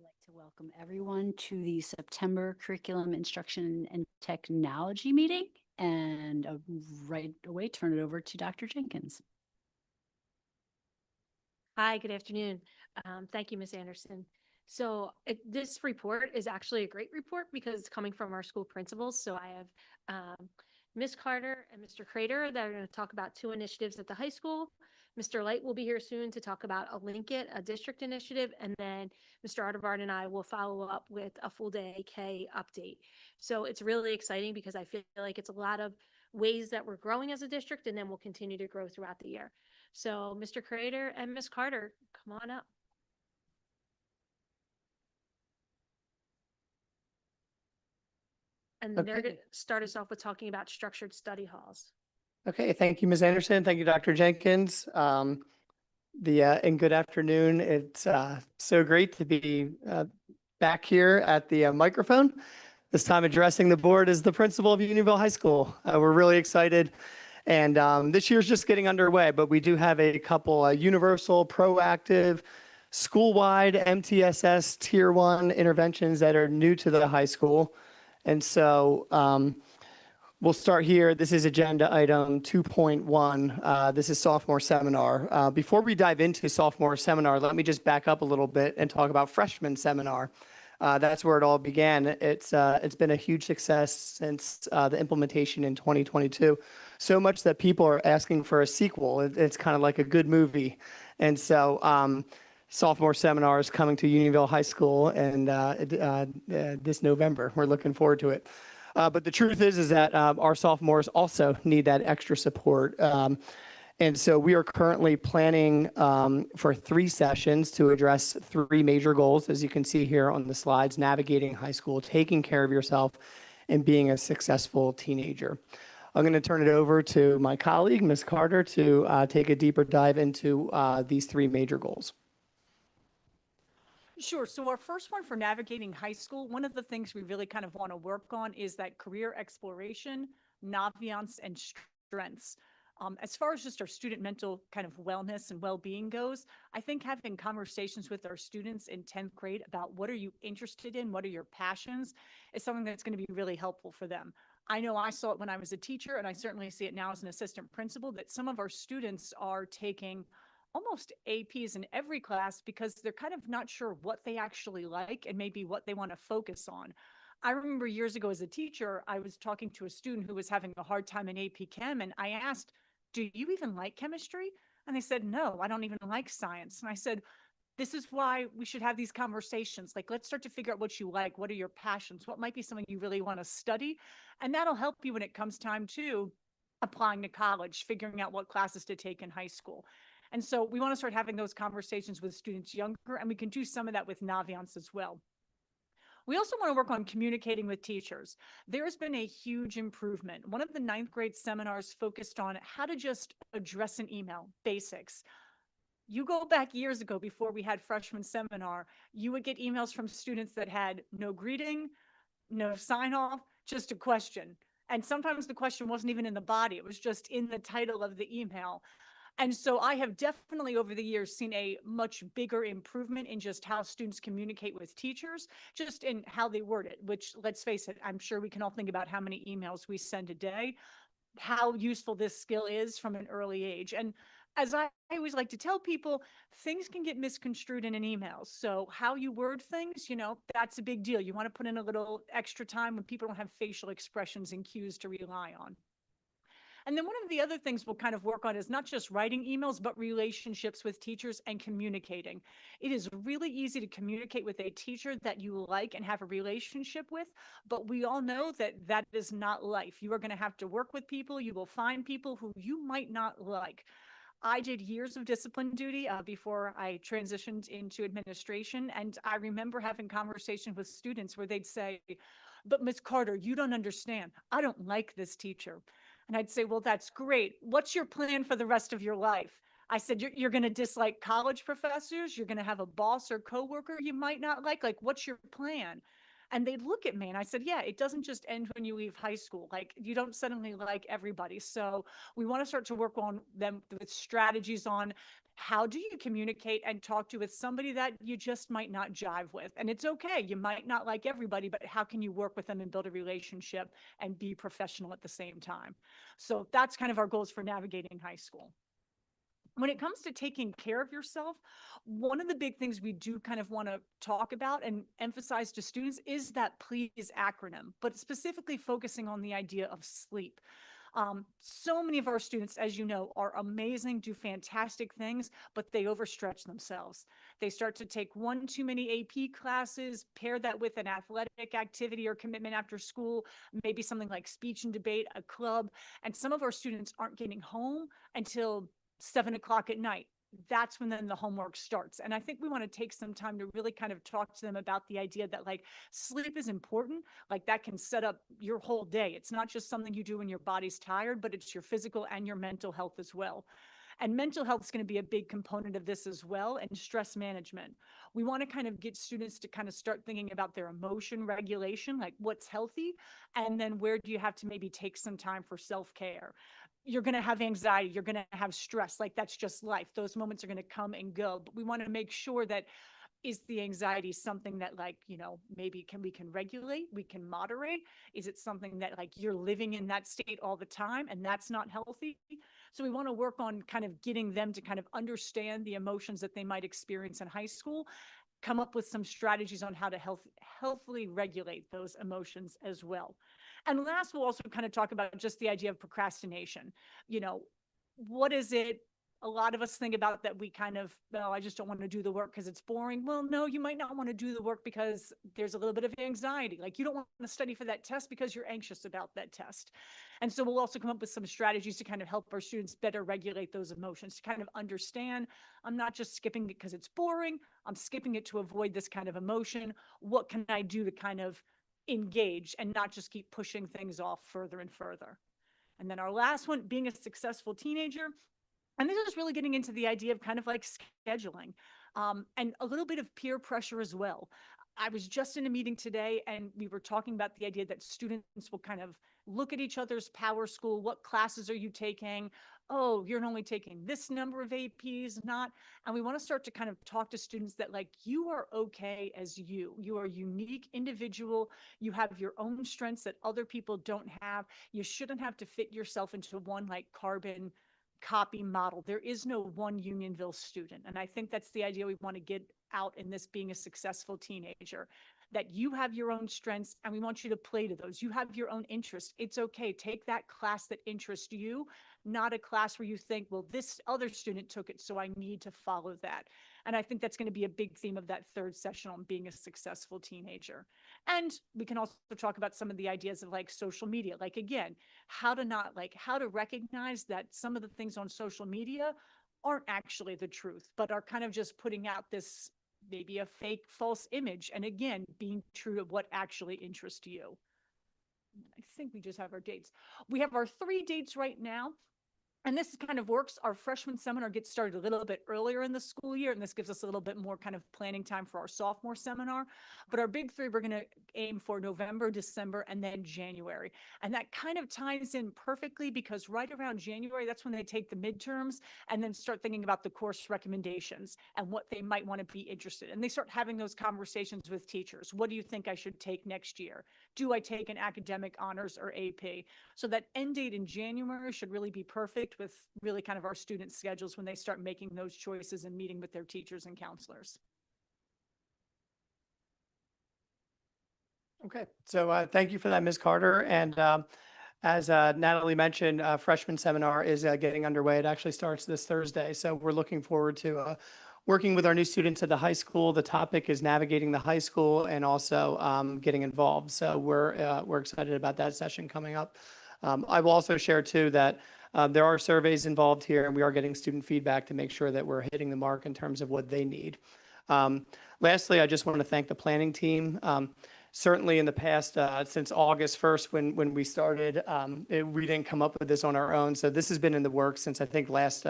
like to welcome everyone to the September Curriculum Instruction and Technology meeting, and right away turn it over to Dr. Jenkins. Hi, good afternoon. Thank you, Ms. Anderson. This report is actually a great report because it's coming from our school principals. So I have Ms. Carter and Mr. Crater that are going to talk about two initiatives at the high school. Mr. Light will be here soon to talk about a Linkit, a district initiative, and then Mr. Artevard and I will follow up with a full day K update. So it's really exciting because I feel like it's a lot of ways that we're growing as a district, and then we'll continue to grow throughout the year. So Mr. Crater and Ms. Carter, come on up. And they're going to start us off with talking about structured study halls. Okay, thank you, Ms. Anderson. Thank you, Dr. Jenkins. And good afternoon. It's so great to be back here at the microphone. This time addressing the board as the principal of Unionville High School. We're really excited. And this year's just getting underway, but we do have a couple universal, proactive, school-wide MTSS Tier 1 interventions that are new to the high school. And so we'll start here. This is agenda item 2.1. This is sophomore seminar. Before we dive into sophomore seminar, let me just back up a little bit and talk about freshman seminar. That's where it all began. It's been a huge success since the implementation in 2022. So much that people are asking for a sequel. It's kind of like a good movie. And so sophomore seminar is coming to Unionville High School and this November. We're looking forward to it. But the truth is that our sophomores also need that extra support. And so we are currently planning for 3 sessions to address 3 major goals, as you can see here on the slides: navigating high school, taking care of yourself, and being a successful teenager. I'm going to turn it over to my colleague, Ms. Carter, to take a deeper dive into these 3 major goals. Sure. So our first one for navigating high school, one of the things we really kind of want to work on is that career exploration, naviance, and strengths. As far as just our student mental kind of wellness and well-being goes, I think having conversations with our students in 10th grade about what are you interested in, what are your passions, is something that's going to be really helpful for them. I know I saw it when I was a teacher, and I certainly see it now as an assistant principal, that some of our students are taking almost APs in every class because they're kind of not sure what they actually like and maybe what they want to focus on. I remember years ago as a teacher, I was talking to a student who was having a hard time in AP Chem, and I asked, "Do you even like chemistry?" And they said, "No, I don't even like science." And I said, "This is why we should have these conversations. Like, let's start to figure out what you like. What are your passions? What might be something you really want to study?" And that'll help you when it comes time to applying to college, figuring out what classes to take in high school. And so we want to start having those conversations with students younger, and we can do some of that with Naviance as well. We also want to work on communicating with teachers. There's been a huge improvement. One of the 9th grade seminars focused on how to just address an email, basics. You go back years ago before we had freshman seminar, you would get emails from students that had no greeting, no sign off, just a question. And sometimes the question wasn't even in the body, it was just in the title of the email. And so I have definitely over the years seen a much bigger improvement in just how students communicate with teachers, just in how they word it, which, let's face it, I'm sure we can all think about how many emails we send a day, how useful this skill is from an early age. And as I always like to tell people, things can get misconstrued in an email. So how you word things, that's a big deal. You want to put in a little extra time when people don't have facial expressions and cues to rely on. And then one of the other things we'll kind of work on is not just writing emails, but relationships with teachers and communicating. It is really easy to communicate with a teacher that you like and have a relationship with, but we all know that that is not life. You are going to have to work with people. You will find people who you might not like. I did years of discipline duty before I transitioned into administration. And I remember having conversations with students where they'd say, "But Ms. Carter, you don't understand. I don't like this teacher." And I'd say, "Well, that's great. What's your plan for the rest of your life?" I said, you're going to dislike college professors. You're going to have a boss or coworker you might not like. Like, what's your plan? And they'd look at me and I said, "Yeah, it doesn't just end when you leave high school. Like, you don't suddenly like everybody." So we want to start to work on them with strategies on How do you communicate and talk to with somebody that you just might not jive with? And it's okay. You might not like everybody, but how can you work with them and build a relationship and be professional at the same time? So that's kind of our goals for navigating high school. When it comes to taking care of yourself, one of the big things we do kind of want to talk about and emphasize to students is that PLEASE acronym, but specifically focusing on the idea of sleep. So many of our students, as you know, are amazing, do fantastic things, but they overstretch themselves. They start to take one too many AP classes, pair that with an athletic activity or commitment after school, maybe something like speech and debate, a club, and some of our students aren't getting home until 7 o'clock at night. That's when then the homework starts. And I think we want to take some time to really kind of talk to them about the idea that like sleep is important. Like that can set up your whole day. It's not just something you do when your body's tired, but it's your physical and your mental health as well. And mental health is going to be a big component of this as well, and stress management. We want to kind of get students to kind of start thinking about their emotion regulation, like what's healthy, and then where do you have to maybe take some time for self-care. You're going to have anxiety, you're going to have stress, like that's just life. Those moments are going to come and go, but we want to make sure that is the anxiety something that like, maybe we can regulate, we can moderate? Is it something that like you're living in that state all the time and that's not healthy? So we want to work on kind of getting them to kind of understand the emotions that they might experience in high school, come up with some strategies on how to healthfully regulate those emotions as well. And last, we'll also kind of talk about just the idea of procrastination. What is it? A lot of us think about that we kind of, well, I just don't want to do the work because it's boring. Well, no, you might not want to do the work because there's a little bit of anxiety. Like you don't want to study for that test because you're anxious about that test. And so we'll also come up with some strategies to kind of help our students better regulate those emotions, to kind of understand, I'm not just skipping it because it's boring. I'm skipping it to avoid this kind of emotion. What can I do to kind of engage and not just keep pushing things off further and further? And then our last one, being a successful teenager. And this is really getting into the idea of kind of like scheduling, and a little bit of peer pressure as well. I was just in a meeting today and we were talking about the idea that students will kind of look at each other's power school. What classes are you taking? Oh, you're only taking this number of APs, not. And we want to start to kind of talk to students that like you are okay as you. You are a unique individual. You have your own strengths that other people don't have. You shouldn't have to fit yourself into one like carbon copy model. There is no one Unionville student. And I think that's the idea we want to get out in this being a successful teenager, that you have your own strengths and we want you to play to those. You have your own interests. It's okay. Take that class that interests you, not a class where you think, well, this other student took it, so I need to follow that. And I think that's going to be a big theme of that third session on being a successful teenager. And we can also talk about some of the ideas of like social media, like again, how to recognize that some of the things on social media aren't actually the truth, but are kind of just putting out this maybe a fake false image. And again, being true to what actually interests you. I think we just have our dates. We have our 3 dates right now. And this kind of works. Our freshman seminar gets started a little bit earlier in the school year, and this gives us a little bit more kind of planning time for our sophomore seminar. But our big 3, we're going to aim for November, December, and then January. And that kind of ties in perfectly because right around January, that's when they take the midterms and then start thinking about the course recommendations and what they might want to be interested in. And they start having those conversations with teachers. What do you think I should take next year? Do I take an academic honors or AP? So that end date in January should really be perfect with really kind of our student schedules when they start making those choices and meeting with their teachers and counselors. Okay, so thank you for that, Ms. Carter. And as Natalie mentioned, freshman seminar is getting underway. It actually starts this Thursday. So we're looking forward to working with our new students at the high school. The topic is navigating the high school and also getting involved. So we're excited about that session coming up. I will also share too that there are surveys involved here, and we are getting student feedback to make sure that we're hitting the mark in terms of what they need. Lastly, I just want to thank the planning team. Certainly in the past, since August 1st, when we started, we didn't come up with this on our own. So this has been in the works since I think last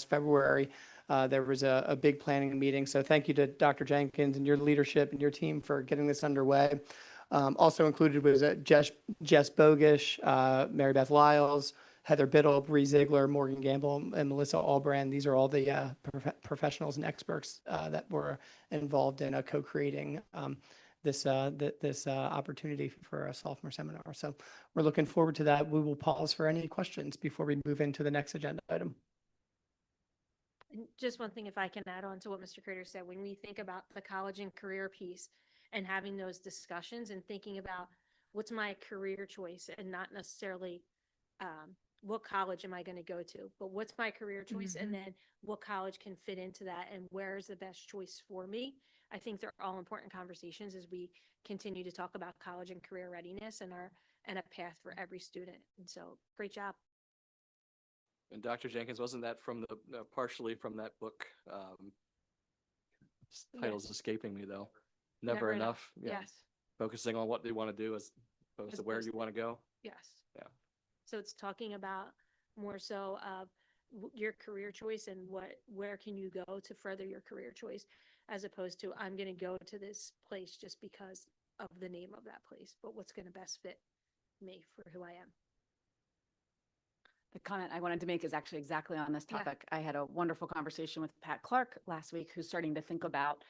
February. There was a big planning meeting. So thank you to Dr. Jenkins and your leadership and your team for getting this underway. Also included was Jess Bogish, Mary Beth Lyles, Heather Biddle, Bree Ziegler, Morgan Gamble, and Melissa Albrand. These are all the professionals and experts that were involved in co-creating this opportunity for a sophomore seminar. So we're looking forward to that. We will pause for any questions before we move into the next agenda item. And just one thing, if I can add on to what Mr. Crater said, when we think about the college and career piece and having those discussions and thinking about what's my career choice and not necessarily what college am I going to go to, but what's my career choice and then what college can fit into that and where is the best choice for me. I think they're all important conversations as we continue to talk about college and career readiness and a path for every student. And so great job. And Dr. Jenkins, wasn't that from the partially from that book? Title's Yes. escaping me though. Never enough. Yeah. Yes. Focusing on what they want to do as opposed As to where opposed you to- want to go. Yes. Yeah. So it's talking about more so of your career choice and where can you go to further your career choice, as opposed to I'm going to go to this place just because of the name of that place, but what's going to best fit me for who I am. The comment I wanted to make is actually exactly on this Yeah. topic. I had a wonderful conversation with Pat Clark last week, who's starting to think about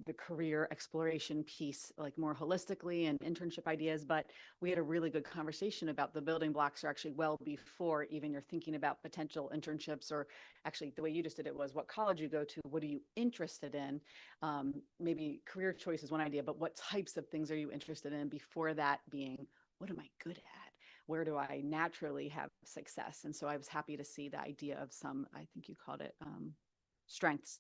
the career exploration piece, like more holistically and internship ideas. But we had a really good conversation about the building blocks are actually well before even you're thinking about potential internships, or actually the way you just did it was what college you go to, what are you interested in? Maybe career choice is one idea, but what types of things are you interested in before that being, what am I good at? Where do I naturally have success? And so I was happy to see the idea of some, I think you called it strengths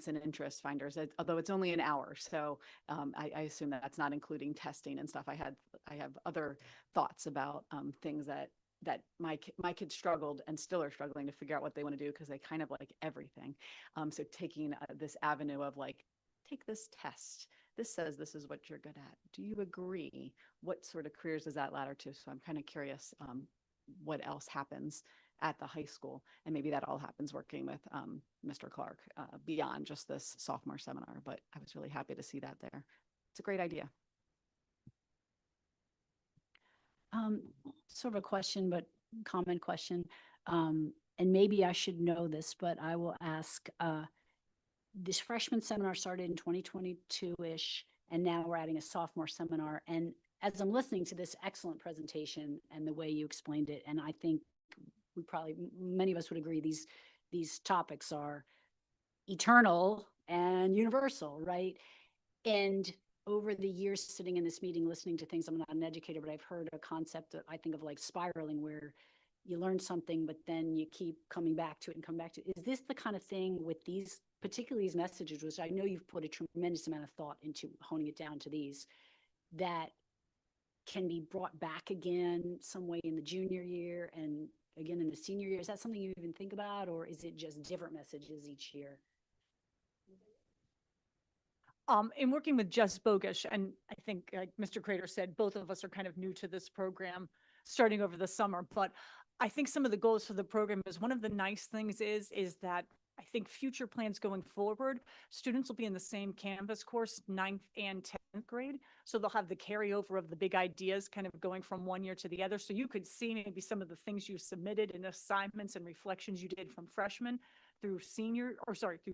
and interest finders, although it's only an hour. So I assume that that's not including testing and stuff. I have other thoughts about things that my kids struggled and still are struggling to figure out what they want to do because they kind of like everything. So taking this avenue of like, take this test. This says this is what you're good at. Do you agree? What sort of careers does that ladder to? So I'm kind of curious what else happens at the high school. And maybe that all happens working with Mr. Clark beyond just this sophomore seminar. But I was really happy to see that there. It's a great idea. Sort of a question, but common question. And maybe I should know this, but I will ask, this freshman seminar started in 2022-ish, and now we're adding a sophomore seminar. And as I'm listening to this excellent presentation and the way you explained it, and I think we probably, many of us would agree, these topics are eternal and universal, right? And over the years sitting in this meeting, listening to things, I'm not an educator, but I've heard a concept that I think of like spiraling, where you learn something, but then you keep coming back to it and come back to it. Is this the kind of thing with these, particularly these messages, which I know you've put a tremendous amount of thought into honing it down to these, that can be brought back again some way in the junior year and again in the senior year? Is that something you even think about, or is it just different messages each year? In working with Jess Bogish, and I think like Mr. Crater said, both of us are kind of new to this program starting over the summer, but I think some of the goals for the program is, one of the nice things is that I think future plans going forward, students will be in the same Canvas course, 9th and 10th grade. So they'll have the carryover of the big ideas kind of going from one year to the other. So you could see maybe some of the things you submitted and assignments and reflections you did from freshman through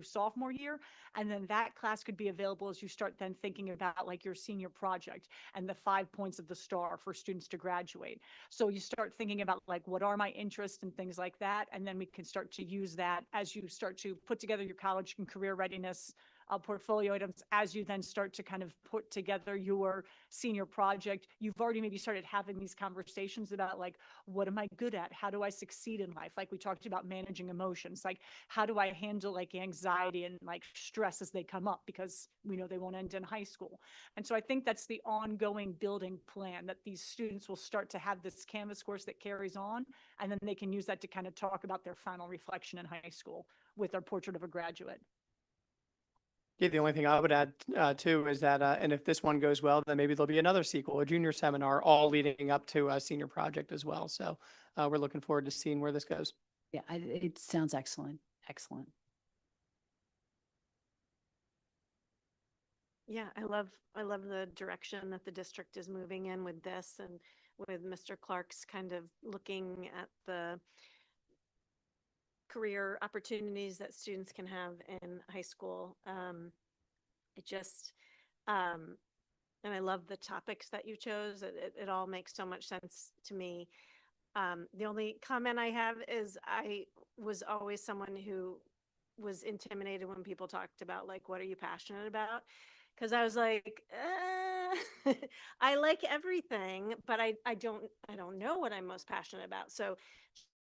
sophomore year. And then that class could be available as you start then thinking about like your senior project and the 5 points of the star for students to graduate. So you start thinking about like, what are my interests and things like that. And then we can start to use that as you start to put together your college and career readiness portfolio items. As you then start to kind of put together your senior project, you've already maybe started having these conversations about like, what am I good at? How do I succeed in life? Like we talked about managing emotions, like how do I handle like anxiety and like stress as they come up, because we know they won't end in high school. And so I think that's the ongoing building plan, that these students will start to have this Canvas course that carries on, and then they can use that to kind of talk about their final reflection in high school with their portrait of a graduate. Yeah, the only thing I would add too is that, and if this one goes well, then maybe there'll be another sequel, a junior seminar, all leading up to a senior project as well. So we're looking forward to seeing where this goes. Yeah, it sounds excellent. Excellent. Yeah, I love the direction that the district is moving in with this. And with Mr. Clark's kind of looking at the career opportunities that students can have in high school. It just, and I love the topics that you chose. It all makes so much sense to me. The only comment I have is I was always someone who was intimidated when people talked about like, what are you passionate about? Because I was like, I like everything, but I don't know what I'm most passionate about. So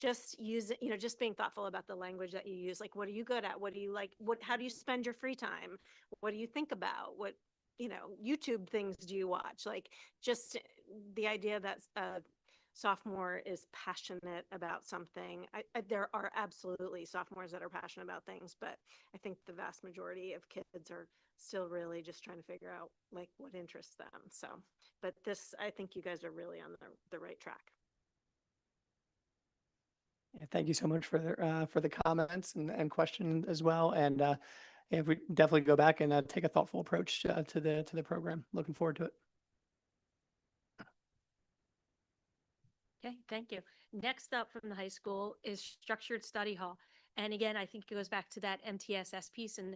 just use it, just being thoughtful about the language that you use. Like, what are you good at? What do you like? How do you spend your free time? What do you think about? What, YouTube things do you watch? Like, just the idea that sophomore is passionate about something. There are absolutely sophomores that are passionate about things, but I think the vast majority of kids are still really just trying to figure out like what interests them. So, but I think you guys are really on the right track. Yeah, thank you so much for the comments and question as well. And yeah, we definitely go back and take a thoughtful approach to the program. Looking forward to it. Okay, thank you. Next up from the high school is structured study hall. And again, I think it goes back to that MTSS piece, and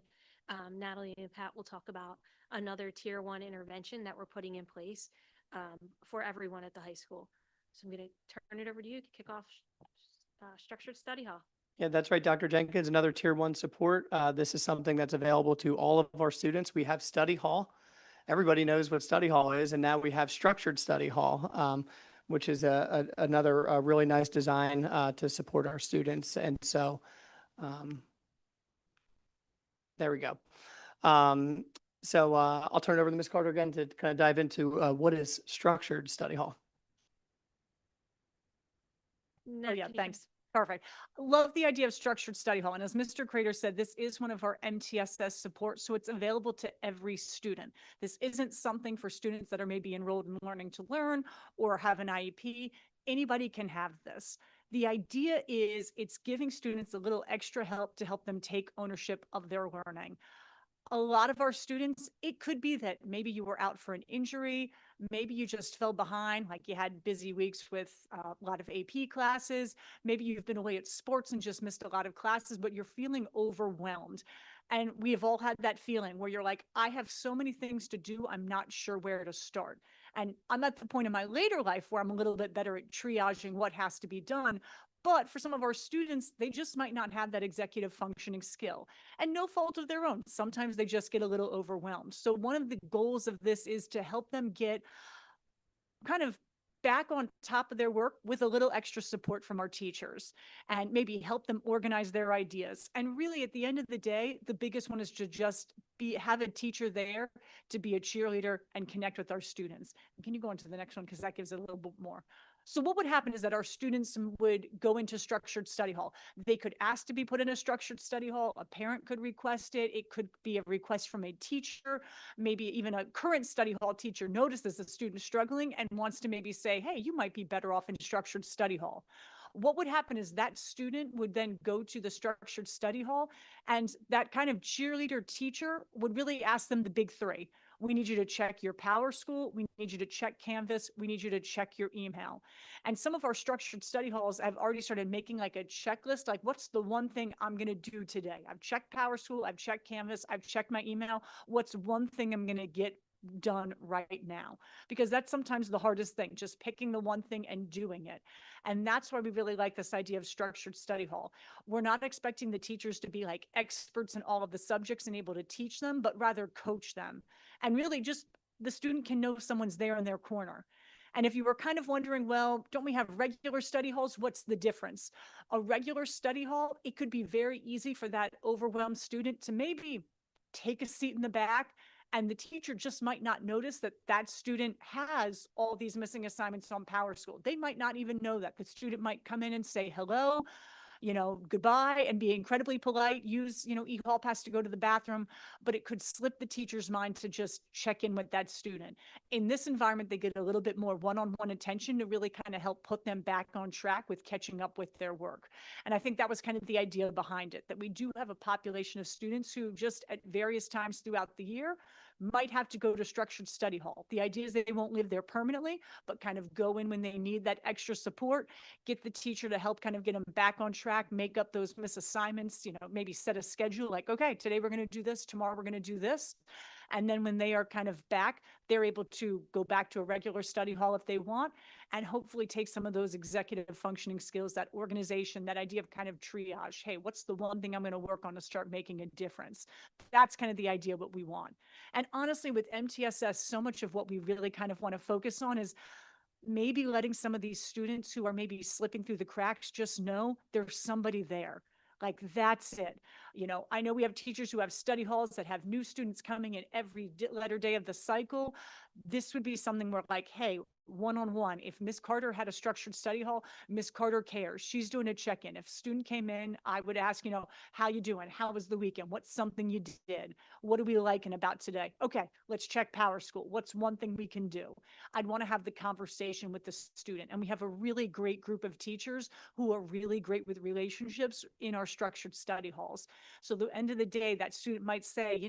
Natalie and Pat will talk about another tier 1 intervention that we're putting in place for everyone at the high school. So I'm going to turn it over to you to kick off structured study hall. Yeah, that's right, Dr. Jenkins. Another tier 1 support. This is something that's available to all of our students. We have study hall. Everybody knows what study hall is, and now we have structured study hall, which is another really nice design to support our students. And so there we go. So I'll turn it over to Ms. Carter again to kind of dive into what is structured study hall. Oh, yeah, thanks. Perfect. Love the idea of structured study hall. And as Mr. Crater said, this is one of our MTSS supports, so it's available to every student. This isn't something for students that are maybe enrolled in Learning to Learn or have an IEP. Anybody can have this. The idea is it's giving students a little extra help to help them take ownership of their learning. A lot of our students, it could be that maybe you were out for an injury, maybe you just fell behind, like you had busy weeks with a lot of AP classes, maybe you've been away at sports and just missed a lot of classes, but you're feeling overwhelmed. And we have all had that feeling where you're like, I have so many things to do, I'm not sure where to start. And I'm at the point in my later life where I'm a little bit better at triaging what has to be done. But for some of our students, they just might not have that executive functioning skill, and no fault of their own. Sometimes they just get a little overwhelmed. So one of the goals of this is to help them get kind of back on top of their work with a little extra support from our teachers, and maybe help them organize their ideas. And really at the end of the day, the biggest one is to just have a teacher there to be a cheerleader and connect with our students. Can you go on to the next one? Because that gives it a little bit more. So what would happen is that our students would go into structured study hall. They could ask to be put in a structured study hall. A parent could request it. It could be a request from a teacher. Maybe even a current study hall teacher notices a student struggling and wants to maybe say, hey, you might be better off in structured study hall. What would happen is that student would then go to the structured study hall, and that kind of cheerleader teacher would really ask them the big 3. We need you to check your PowerSchool. We need you to check Canvas. We need you to check your email. And some of our structured study halls have already started making like a checklist, like what's the one thing I'm going to do today? I've checked PowerSchool, I've checked Canvas, I've checked my email. What's one thing I'm going to get done right now? Because that's sometimes the hardest thing, just picking the one thing and doing it. And that's why we really like this idea of structured study hall. We're not expecting the teachers to be like experts in all of the subjects and able to teach them, but rather coach them. And really just the student can know someone's there in their corner. And if you were kind of wondering, well, don't we have regular study halls? What's the difference? A regular study hall, it could be very easy for that overwhelmed student to maybe take a seat in the back, and the teacher just might not notice that that student has all these missing assignments on PowerSchool. They might not even know that. The student might come in and say hello, goodbye, and be incredibly polite, use, e-hall pass to go to the bathroom, but it could slip the teacher's mind to just check in with that student. In this environment, they get a little bit more one-on-one attention to really kind of help put them back on track with catching up with their work. And I think that was kind of the idea behind it, that we do have a population of students who just at various times throughout the year might have to go to structured study hall. The idea is they won't live there permanently, but kind of go in when they need that extra support, get the teacher to help kind of get them back on track, make up those missed assignments, maybe set a schedule like, okay, today we're going to do this, tomorrow we're going to do this. And then when they are kind of back, they're able to go back to a regular study hall if they want, and hopefully take some of those executive functioning skills, that organization, that idea of kind of triage. Hey, what's the one thing I'm going to work on to start making a difference? That's kind of the idea of what we want. And honestly, with MTSS, so much of what we really kind of want to focus on is maybe letting some of these students who are maybe slipping through the cracks just know there's somebody there. Like, that's it. I know we have teachers who have study halls that have new students coming in every letter day of the cycle. This would be something where, like, hey, one-on-one, if Miss Carter had a structured study hall, Miss Carter cares. She's doing a check-in. If a student came in, I would ask, how you doing? How was the weekend? What's something you did? What are we liking about today? Okay, let's check Power School. What's one thing we can do? I'd want to have the conversation with the student. And we have a really great group of teachers who are really great with relationships in our structured study halls. So at the end of the day, that student might say,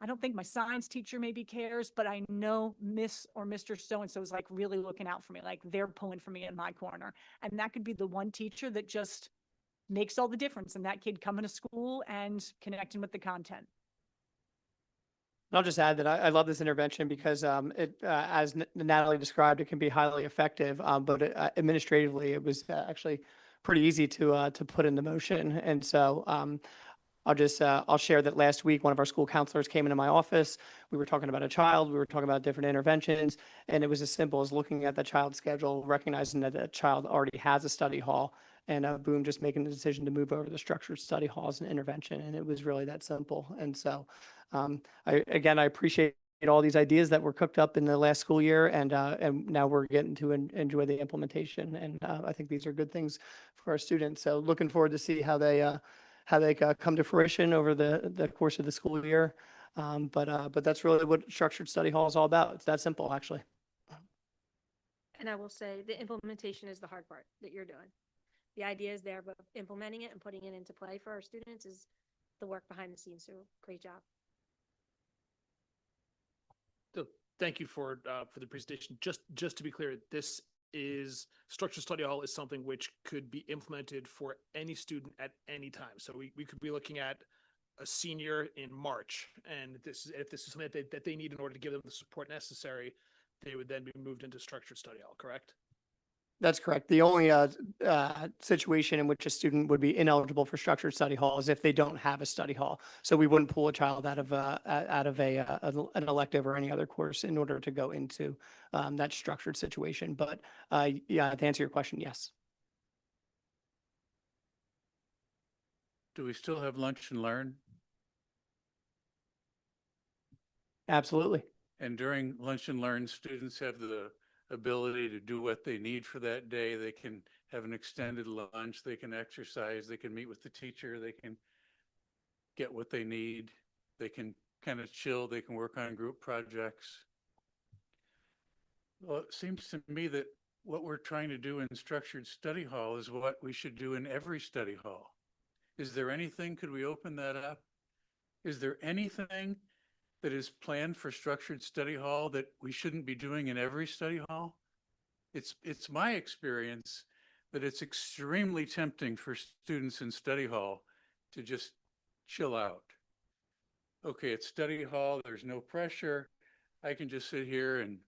I don't think my science teacher maybe cares, but I know Miss or Mr. So-and-so is like really looking out for me, like they're pulling for me in my corner. And that could be the one teacher that just makes all the difference in that kid coming to school and connecting with the content. I'll just add that I love this intervention because as Natalie described, it can be highly effective, but administratively, it was actually pretty easy to put into motion. And so I'll share that last week, one of our school counselors came into my office. We were talking about a child. We were talking about different interventions. And it was as simple as looking at the child's schedule, recognizing that the child already has a study hall, and boom, just making the decision to move over to the structured study hall as an intervention. And it was really that simple. And so I appreciate all these ideas that were cooked up in the last school year, and now we're getting to enjoy the implementation. And I think these are good things for our students. So looking forward to see how they come to fruition over the course of the school year. But that's really what structured study hall is all about. It's that simple, actually. And I will say the implementation is the hard part that you're doing. The idea is there, but implementing it and putting it into play for our students is the work behind the scenes. So great job. So thank you for the presentation. Just to be clear, this is structured study hall is something which could be implemented for any student at any time. So we could be looking at a senior in March, and if this is something that they need in order to give them the support necessary, they would then be moved into structured study hall, correct? That's correct. The only situation in which a student would be ineligible for structured study hall is if they don't have a study hall. So we wouldn't pull a child out of an elective or any other course in order to go into that structured situation. But yeah, to answer your question, yes. Do we still have lunch and learn? Absolutely. And during lunch and learn, students have the ability to do what they need for that day. They can have an extended lunch, they can exercise, they can meet with the teacher, they can get what they need, they can kind of chill, they can work on group projects. Well, it seems to me that what we're trying to do in structured study hall is what we should do in every study hall. Is there anything, could we open that up? Is there anything that is planned for structured study hall that we shouldn't be doing in every study hall? It's my experience that it's extremely tempting for students in study hall to just chill out. Okay, it's study hall, there's no pressure. I can just sit here and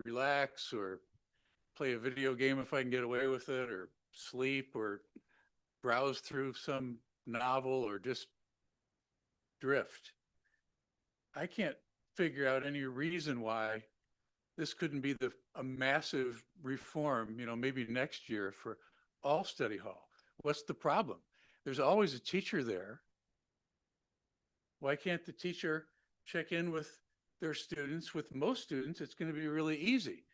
relax or play a video game if I can get away with it, or sleep, or browse through some novel, or just drift. I can't figure out any reason why this couldn't be a massive reform, maybe next year for all study hall. What's the problem? There's always a teacher there. Why can't the teacher check in with their students? With most students, it's going to be really easy.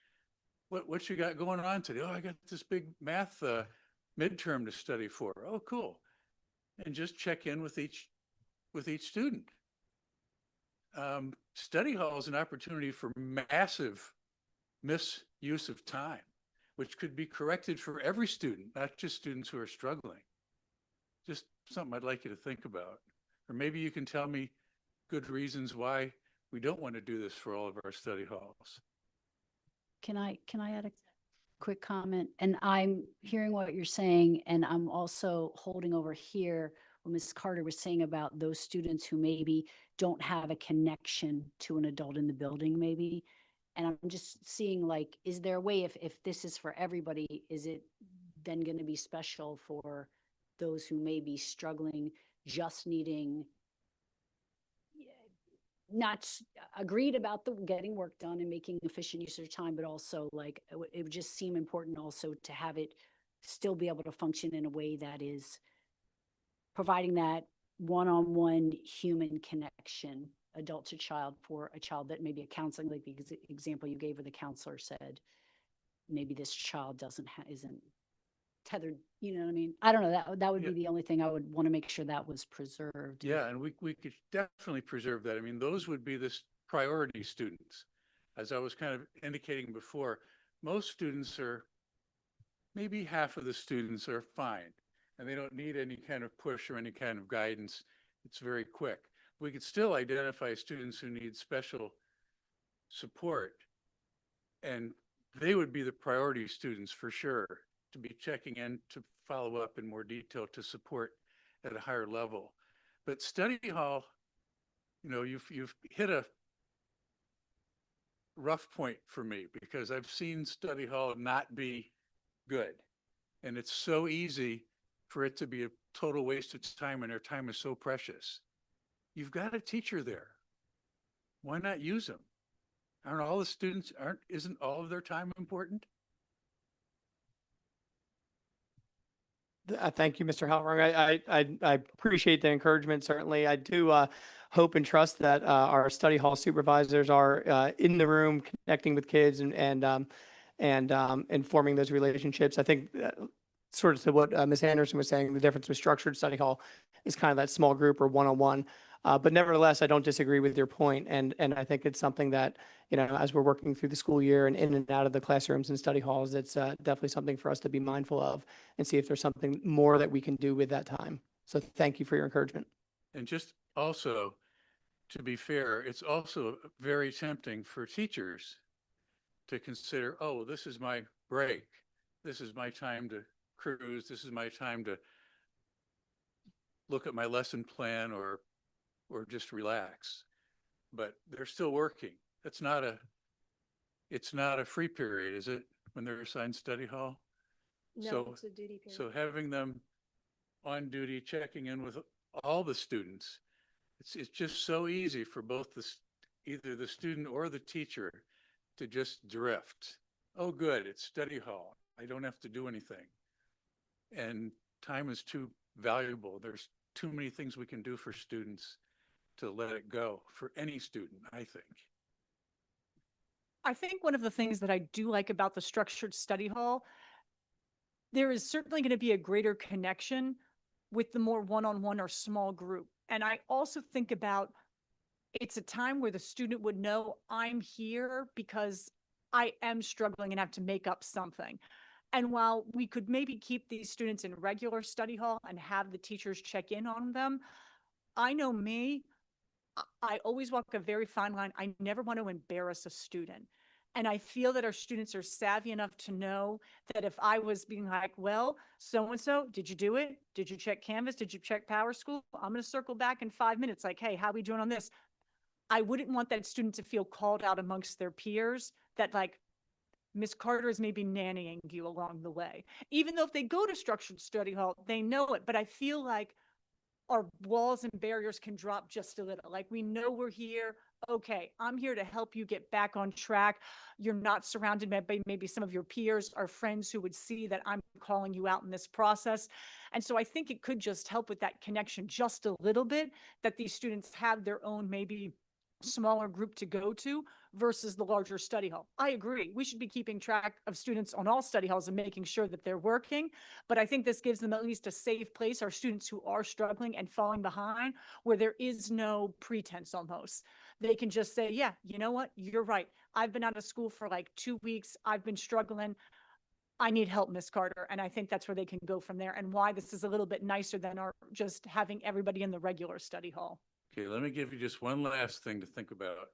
What you got going on today? Oh, I got this big math midterm to study for. Oh, cool. And just check in with each student. Study hall is an opportunity for massive misuse of time, which could be corrected for every student, not just students who are struggling. Just something I'd like you to think about. Or maybe you can tell me good reasons why We don't want to do this for all of our study halls. Can I add a quick comment? And I'm hearing what you're saying, and I'm also holding over here what Mrs. Carter was saying about those students who maybe don't have a connection to an adult in the building, maybe. And I'm just seeing like, is there a way, if this is for everybody, is it then going to be special for those who may be struggling, just needing not agreed about the getting work done and making efficient use of their time, but also like it would just seem important also to have it still be able to function in a way that is providing that one-on-one human connection, adult to child, for a child that maybe a counseling, like the example you gave where the counselor said, maybe this child isn't tethered, you know what I mean? I don't know, that would Yeah. be the only thing I would want to make sure that was preserved. Yeah, and we could definitely preserve that. I mean, those would be the priority students. As I was kind of indicating before, most students are, maybe half of the students are fine, and they don't need any kind of push or any kind of guidance. It's very quick. We could still identify students who need special support, and they would be the priority students for sure, to be checking in, to follow up in more detail, to support at a higher level. But study hall, you know, you've hit a rough point for me, because I've seen study hall not be good. And it's so easy for it to be a total waste of time, and their time is so precious. You've got a teacher there. Why not use them? Aren't all the students, isn't all of their time important? Thank you, Mr. Halvering. I appreciate the encouragement, certainly. I do hope and trust that our study hall supervisors are in the room connecting with kids and forming those relationships. I think sort of to what Ms. Anderson was saying, the difference with structured study hall is kind of that small group or one-on-one. But nevertheless, I don't disagree with your point, and I think it's something that, you know, as we're working through the school year and in and out of the classrooms and study halls, it's definitely something for us to be mindful of and see if there's something more that we can do with that time. So thank you for your encouragement. And just also, to be fair, it's also very tempting for teachers to consider, oh, this is my break. This is my time to cruise. This is my time to look at my lesson plan or just relax. But they're still working. It's not a free period, is it, when they're assigned study hall? No, So- it's a duty period. So having them on duty, checking in with all the students, it's just so easy for both either the student or the teacher to just drift. Oh, good, it's study hall. I don't have to do anything. And time is too valuable. There's too many things we can do for students to let it go for any student, I think. I think one of the things that I do like about the structured study hall, there is certainly going to be a greater connection with the more one-on-one or small group. And I also think about, it's a time where the student would know, I'm here because I am struggling and have to make up something. And while we could maybe keep these students in regular study hall and have the teachers check in on them, I know me, I always walk a very fine line. I never want to embarrass a student. And I feel that our students are savvy enough to know that if I was being like, well, so-and-so, did you do it? Did you check Canvas? Did you check Power School? I'm going to circle back in 5 minutes. Like, hey, how are we doing on this? I wouldn't want that student to feel called out amongst their peers, that like, Miss Carter is maybe nannying you along the way. Even though if they go to structured study hall, they know it. But I feel like our walls and barriers can drop just a little. Like, we know we're here. Okay, I'm here to help you get back on track. You're not surrounded by maybe some of your peers or friends who would see that I'm calling you out in this process. And so I think it could just help with that connection just a little bit, that these students have their own maybe smaller group to go to versus the larger study hall. I agree. We should be keeping track of students on all study halls and making sure that they're working. But I think this gives them at least a safe place, our students who are struggling and falling behind, where there is no pretense almost. They can just say, yeah, you know what? You're right. I've been out of school for like 2 weeks. I've been struggling. I need help, Miss Carter. And I think that's where they can go from there, and why this is a little bit nicer than our just having everybody in the regular study hall. Okay, let me give you just one last thing to think about.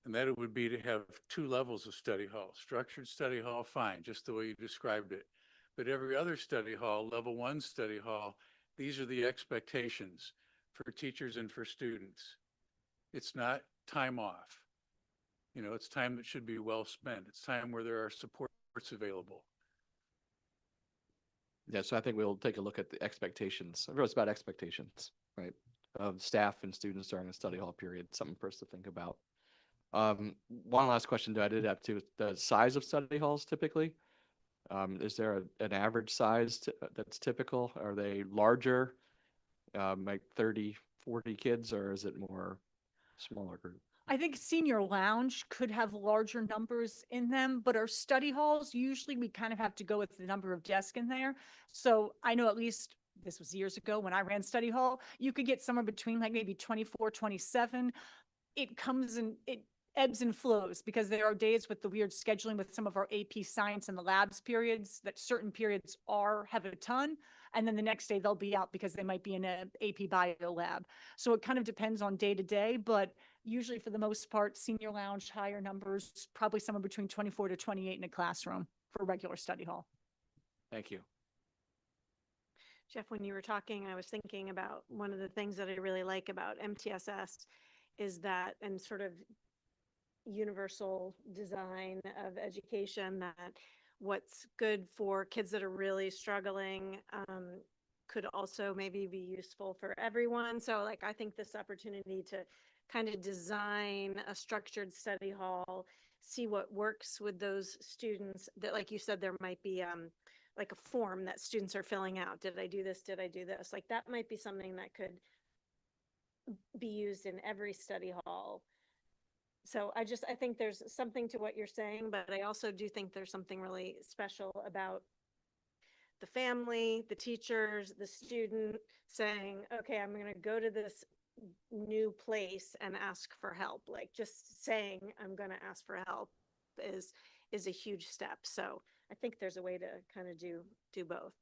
And that it would be to have two levels of study hall. Structured study hall, fine, just the way you described it. But every other study hall, level one study hall, these are the expectations for teachers and for students. It's not time off. You know, it's time that should be well spent. It's time where there are supports available. Yeah, so I think we'll take a look at the expectations. It's about expectations, right? Of staff and students during a study hall period, something for us to think about. One last question that I did have too, the size of study halls typically. Is there an average size that's typical? Are they larger, like 30, 40 kids, or is it more smaller group? I think senior lounge could have larger numbers in them, but our study halls, usually we kind of have to go with the number of desks in there. So I know at least this was years ago when I ran study hall, you could get somewhere between like maybe 24, 27. It comes in, it ebbs and flows because there are days with the weird scheduling with some of our AP science and the labs periods that certain periods have a ton. And then the next day they'll be out because they might be in a AP bio lab. So it kind of depends on day to day, but usually for the most part, senior lounge, higher numbers, probably somewhere between 24 to 28 in a classroom for a regular study hall. Thank you. Jeff, when you were talking, I was thinking about one of the things that I really like about MTSS is that, and sort of universal design of education, that what's good for kids that are really struggling could also maybe be useful for everyone. So like, I think this opportunity to kind of design a structured study hall, see what works with those students that, like you said, there might be like a form that students are filling out. Did I do this? Did I do this? Like that might be something that could be used in every study hall. So I think there's something to what you're saying, but I also do think there's something really special about the family, the teachers, the student saying, okay, I'm going to go to this new place and ask for help. Like just saying I'm going to ask for help is a huge step. So I think there's a way to kind of do both.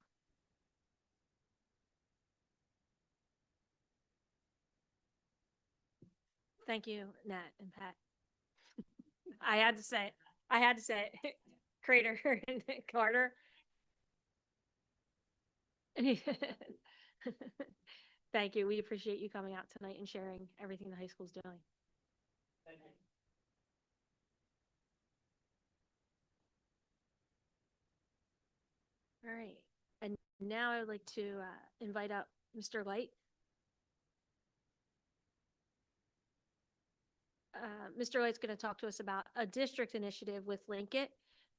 Thank you, Nat and Pat. I had to say it. Crater and Carter. Thank you. We appreciate you coming out tonight and sharing everything the high school's doing. All right. And now I would like to invite up Mr. Light. Mr. Light's going to talk to us about a district initiative with Linkit.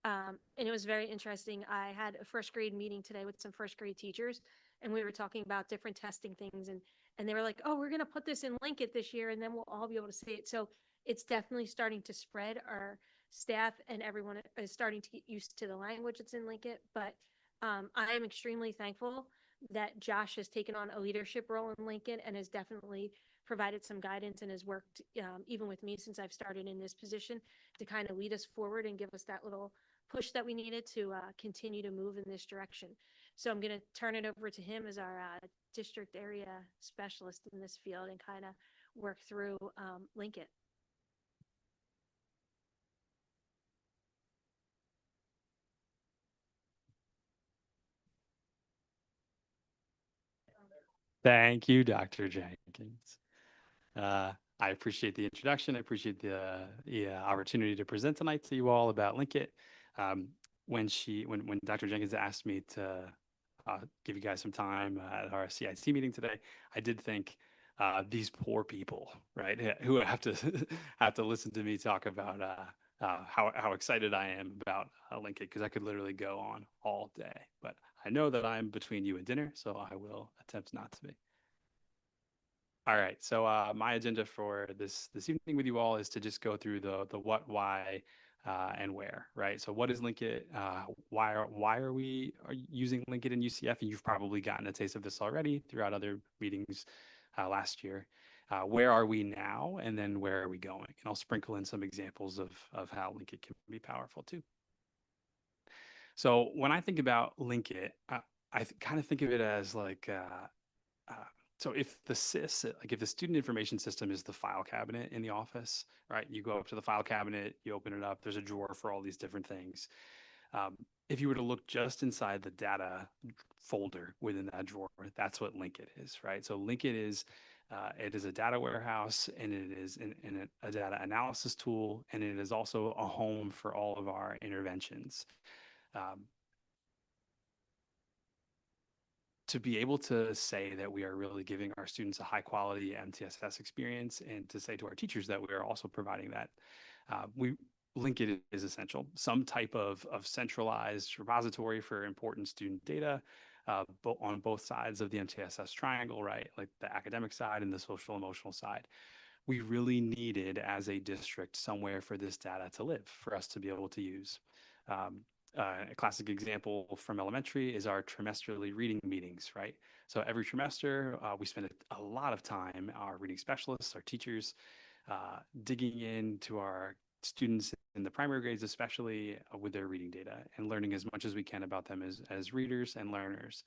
And it was very interesting. I had a first grade meeting today with some first grade teachers, and we were talking about different testing things. And they were like, oh, we're going to put this in Linkit this year, and then we'll all be able to see it. So it's definitely starting to spread. Our staff and everyone is starting to get used to the language that's in Linkit. But I am extremely thankful that Josh has taken on a leadership role in Linkit and has definitely provided some guidance and has worked even with me since I've started in this position to kind of lead us forward and give us that little push that we needed to continue to move in this direction. So I'm going to turn it over to him as our district area specialist in this field and kind of work through Linkit. Thank you, Dr. Jenkins. I appreciate the introduction. I appreciate the opportunity to present tonight to you all about Linkit. When Dr. Jenkins asked me to give you guys some time at our CIC meeting today, I did think these poor people, right, who have to have to listen to me talk about how excited I am about Linkit, because I could literally go on all day. But I know that I'm between you and dinner, so I will attempt not to be. All right, so my agenda for this evening with you all is to just go through the what, why, and where, right? So what is Linkit? Why are we using Linkit in UCF? And you've probably gotten a taste of this already throughout other meetings last year. Where are we now? And then where are we going? And I'll sprinkle in some examples of how Linkit can be powerful too. So when I think about Linkit, I kind of think of it as like So if the SIS, like if the student information system is the file cabinet in the office, right? You go up to the file cabinet, you open it up, there's a drawer for all these different things. If you were to look just inside the data folder within that drawer, that's what Linkit is, right? So Linkit is it is a data warehouse, and it is a data analysis tool, and it is also a home for all of our interventions. Um, to be able to say that we are really giving our students a high quality MTSS experience, and to say to our teachers that we are also providing that, we Linkit is essential. Some type of centralized repository for important student data, but on both sides of the MTSS triangle, right? Like the academic side and the social emotional side. We really needed, as a district, somewhere for this data to live, for us to be able to use. A classic example from elementary is our trimesterly reading meetings, right? So every trimester, we spend a lot of time, our reading specialists, our teachers, digging into our students in the primary grades, especially with their reading data, and learning as much as we can about them as readers and learners.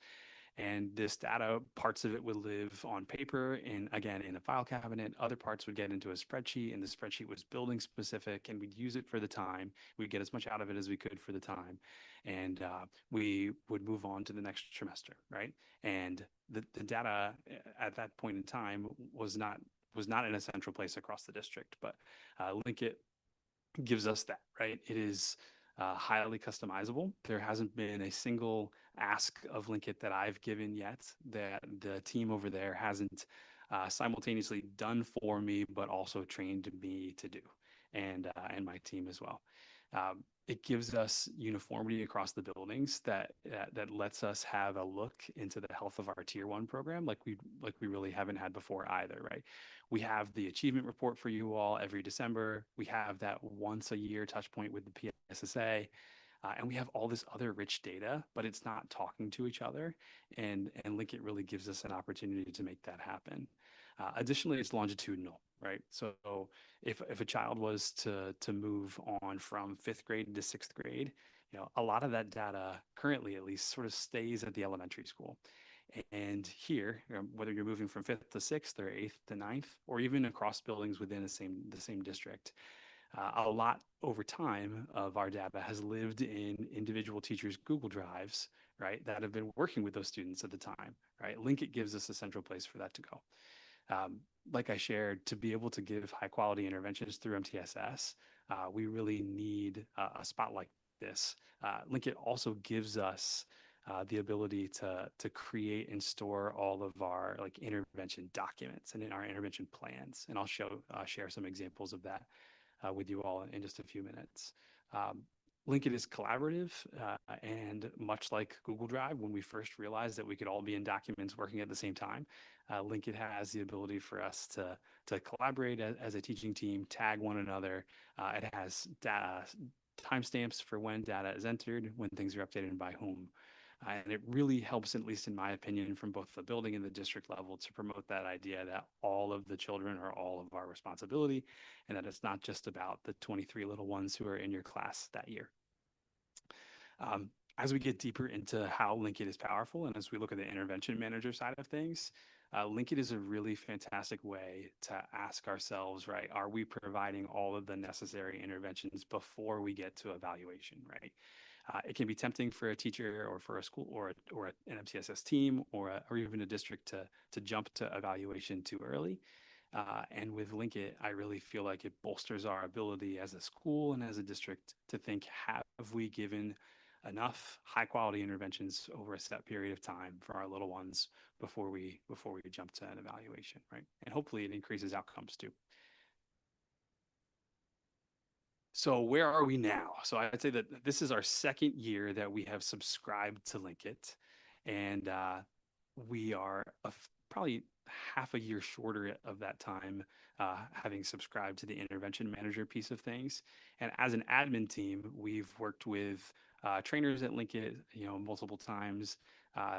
And this data, parts of it would live on paper and again in a file cabinet. Other parts would get into a spreadsheet, and the spreadsheet was building specific, and we'd use it for the time. We'd get as much out of it as we could for the time. And we would move on to the next trimester, right? And the data at that point in time was not in a central place across the district, but Linkit gives us that, right? It is highly customizable. There hasn't been a single ask of Linkit that I've given yet that the team over there hasn't simultaneously done for me, but also trained me to do, and my team as well. It gives us uniformity across the buildings that lets us have a look into the health of our tier 1 program like we really haven't had before either, right? We have the achievement report for you all every December. We have that once a year touch point with the PSSA. And we have all this other rich data, but it's not talking to each other. And Linkit really gives us an opportunity to make that happen. Additionally, it's longitudinal, right? So if a child was to move on from 5th grade to 6th grade, a lot of that data currently at least sort of stays at the elementary school. And here, whether you're moving from 5th to 6th or 8th to 9th, or even across buildings within the same district, a lot over time of our data has lived in individual teachers' Google Drives, right, that have been working with those students at the time, right? Linkit gives us a central place for that to go. Like I shared, to be able to give high quality interventions through MTSS, we really need a spot like this. Linkit also gives us the ability to create and store all of our intervention documents and in our intervention plans. And I'll share some examples of that with you all in just a few minutes. Linkit is collaborative, and much like Google Drive, when we first realized that we could all be in documents working at the same time, Linkit has the ability for us to collaborate as a teaching team, tag one another. It has timestamps for when data is entered, when things are updated, and by whom. And it really helps, at least in my opinion, from both the building and the district level, to promote that idea that all of the children are all of our responsibility, and that it's not just about the 23 little ones who are in your class that year. As we get deeper into how Linkit is powerful, and as we look at the intervention manager side of things, Linkit is a really fantastic way to ask ourselves, right, are we providing all of the necessary interventions before we get to evaluation, right? It can be tempting for a teacher or for a school or an MTSS team or even a district to jump to evaluation too early. And with Linkit, I really feel like it bolsters our ability as a school and as a district to think, have we given enough high quality interventions over a set period of time for our little ones before we jump to an evaluation, right? And hopefully it increases outcomes too. So where are we now? So I'd say that this is our second year that we have subscribed to Linkit, and we are probably half a year shorter of that time having subscribed to the intervention manager piece of things. And as an admin team, we've worked with trainers at Linkit, multiple times.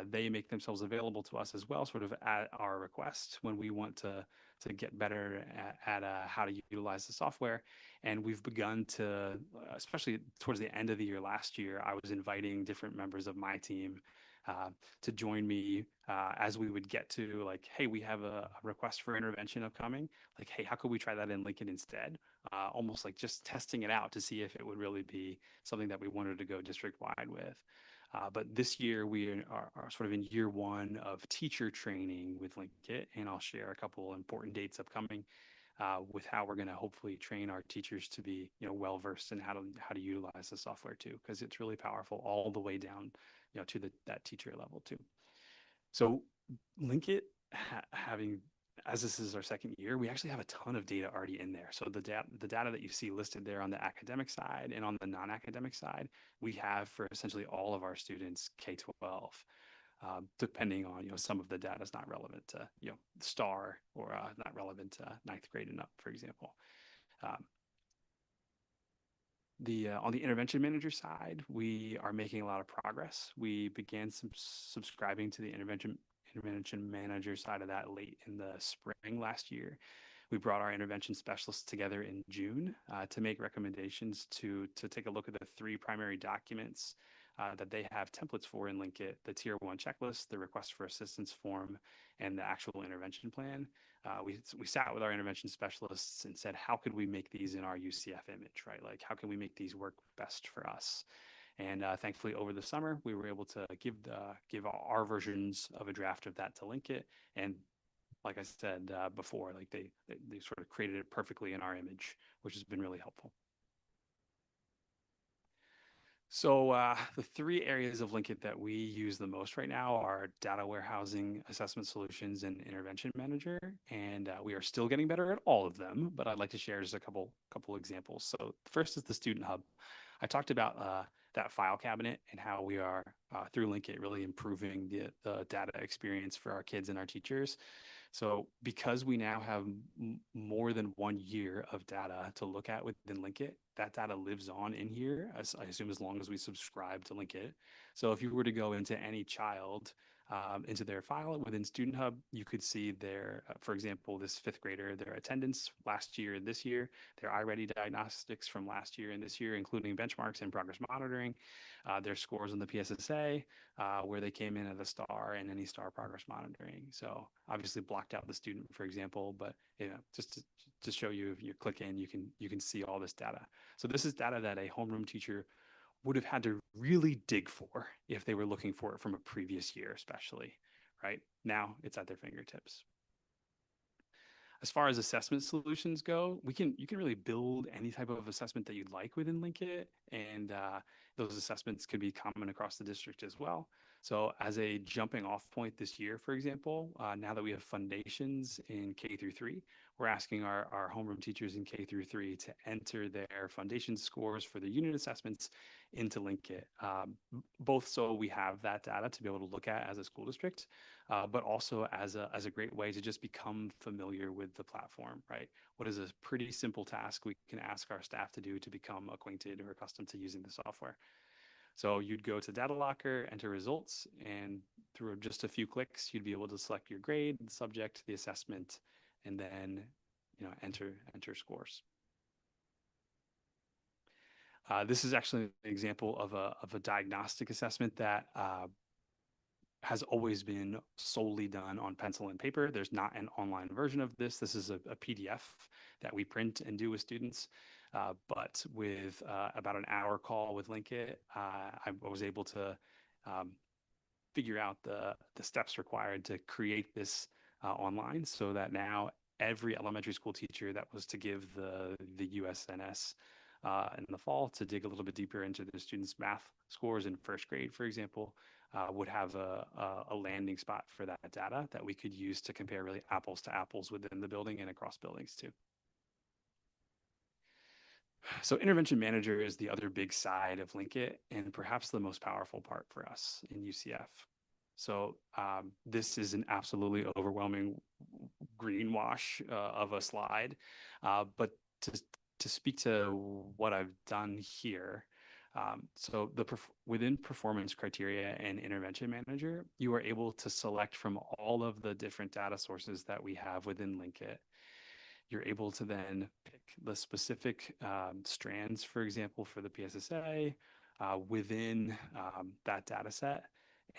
They make themselves available to us as well, sort of at our request when we want to get better at how to utilize the software. And we've begun to, especially towards the end of the year last year, I was inviting different members of my team to join me as we would get to like, hey, we have a request for intervention upcoming. Like, hey, how could we try that in Lincoln instead? Almost like just testing it out to see if it would really be something that we wanted to go district wide with. But this year we are sort of in year one of teacher training with Linkit, and I'll share a couple important dates upcoming with how we're going to hopefully train our teachers to be, well versed in how to utilize the software too, because it's really powerful all the way down, to that teacher level too. So Linkit having, as this is our second year, we actually have a ton of data already in there. So the data that you see listed there on the academic side and on the non-academic side, we have for essentially all of our students K-12. Depending on, some of the data is not relevant to, STAR or not relevant to ninth grade and up, for example. On the intervention manager side, we are making a lot of progress. We began subscribing to the intervention manager side of that late in the spring last year. We brought our intervention specialists together in June to make recommendations to take a look at the 3 primary documents that they have templates for in Linkit: the Tier 1 checklist, the request for assistance form, and the actual intervention plan. We sat with our intervention specialists and said, how could we make these in our UCF image, right? Like, how can we make these work best for us? And thankfully, over the summer, we were able to give our versions of a draft of that to Linkit. And like I said before, like they sort of created it perfectly in our image, which has been really helpful. So the 3 areas of Linkit that we use the most right now are data warehousing, assessment solutions, and intervention manager. And we are still getting better at all of them, but I'd like to share just a couple examples. So first is the Student Hub. I talked about that file cabinet and how we are through Linkit really improving the data experience for our kids and our teachers. So because we now have more than 1 year of data to look at within Linkit, that data lives on in here, as I assume, as long as we subscribe to Linkit. So if you were to go into any child, into their file within Student Hub, you could see their, for example, this 5th grader, their attendance last year and this year, their iReady diagnostics from last year and this year, including benchmarks and progress monitoring, their scores on the PSSA, where they came in at a star, and any star progress monitoring. So obviously blocked out the student, for example, but just to show you, if you click in, you can see all this data. So this is data that a homeroom teacher would have had to really dig for if they were looking for it from a previous year, especially, right? Now it's at their fingertips. As far as assessment solutions go, you can really build any type of assessment that you'd like within Linkit, and those assessments could be common across the district as well. So as a jumping off point this year, for example, now that we have foundations in K through 3, we're asking our homeroom teachers in K through 3 to enter their foundation scores for the unit assessments into Linkit, both so we have that data to be able to look at as a school district, but also as a great way to just become familiar with the platform, right? What is a pretty simple task we can ask our staff to do to become acquainted or accustomed to using the software. So you'd go to Data Locker, enter results, and through just a few clicks, you'd be able to select your grade, the subject, the assessment, and then enter scores. This is actually an example of a diagnostic assessment that has always been solely done on pencil and paper. There's not an online version of this. This is a PDF that we print and do with students. But with about an hour call with Linkit, I was able to figure out the steps required to create this online, so that now every elementary school teacher that was to give the USNS in the fall to dig a little bit deeper into their students' math scores in 1st grade, for example, would have a landing spot for that data that we could use to compare really apples to apples within the building and across buildings too. So Intervention Manager is the other big side of Linkit, and perhaps the most powerful part for us in UCF. So this is an absolutely overwhelming greenwash of a slide, but to speak to what I've done here, so within performance criteria and Intervention Manager, you are able to select from all of the different data sources that we have within Linkit. You're able to then pick the specific strands, for example, for the PSSA within that data set,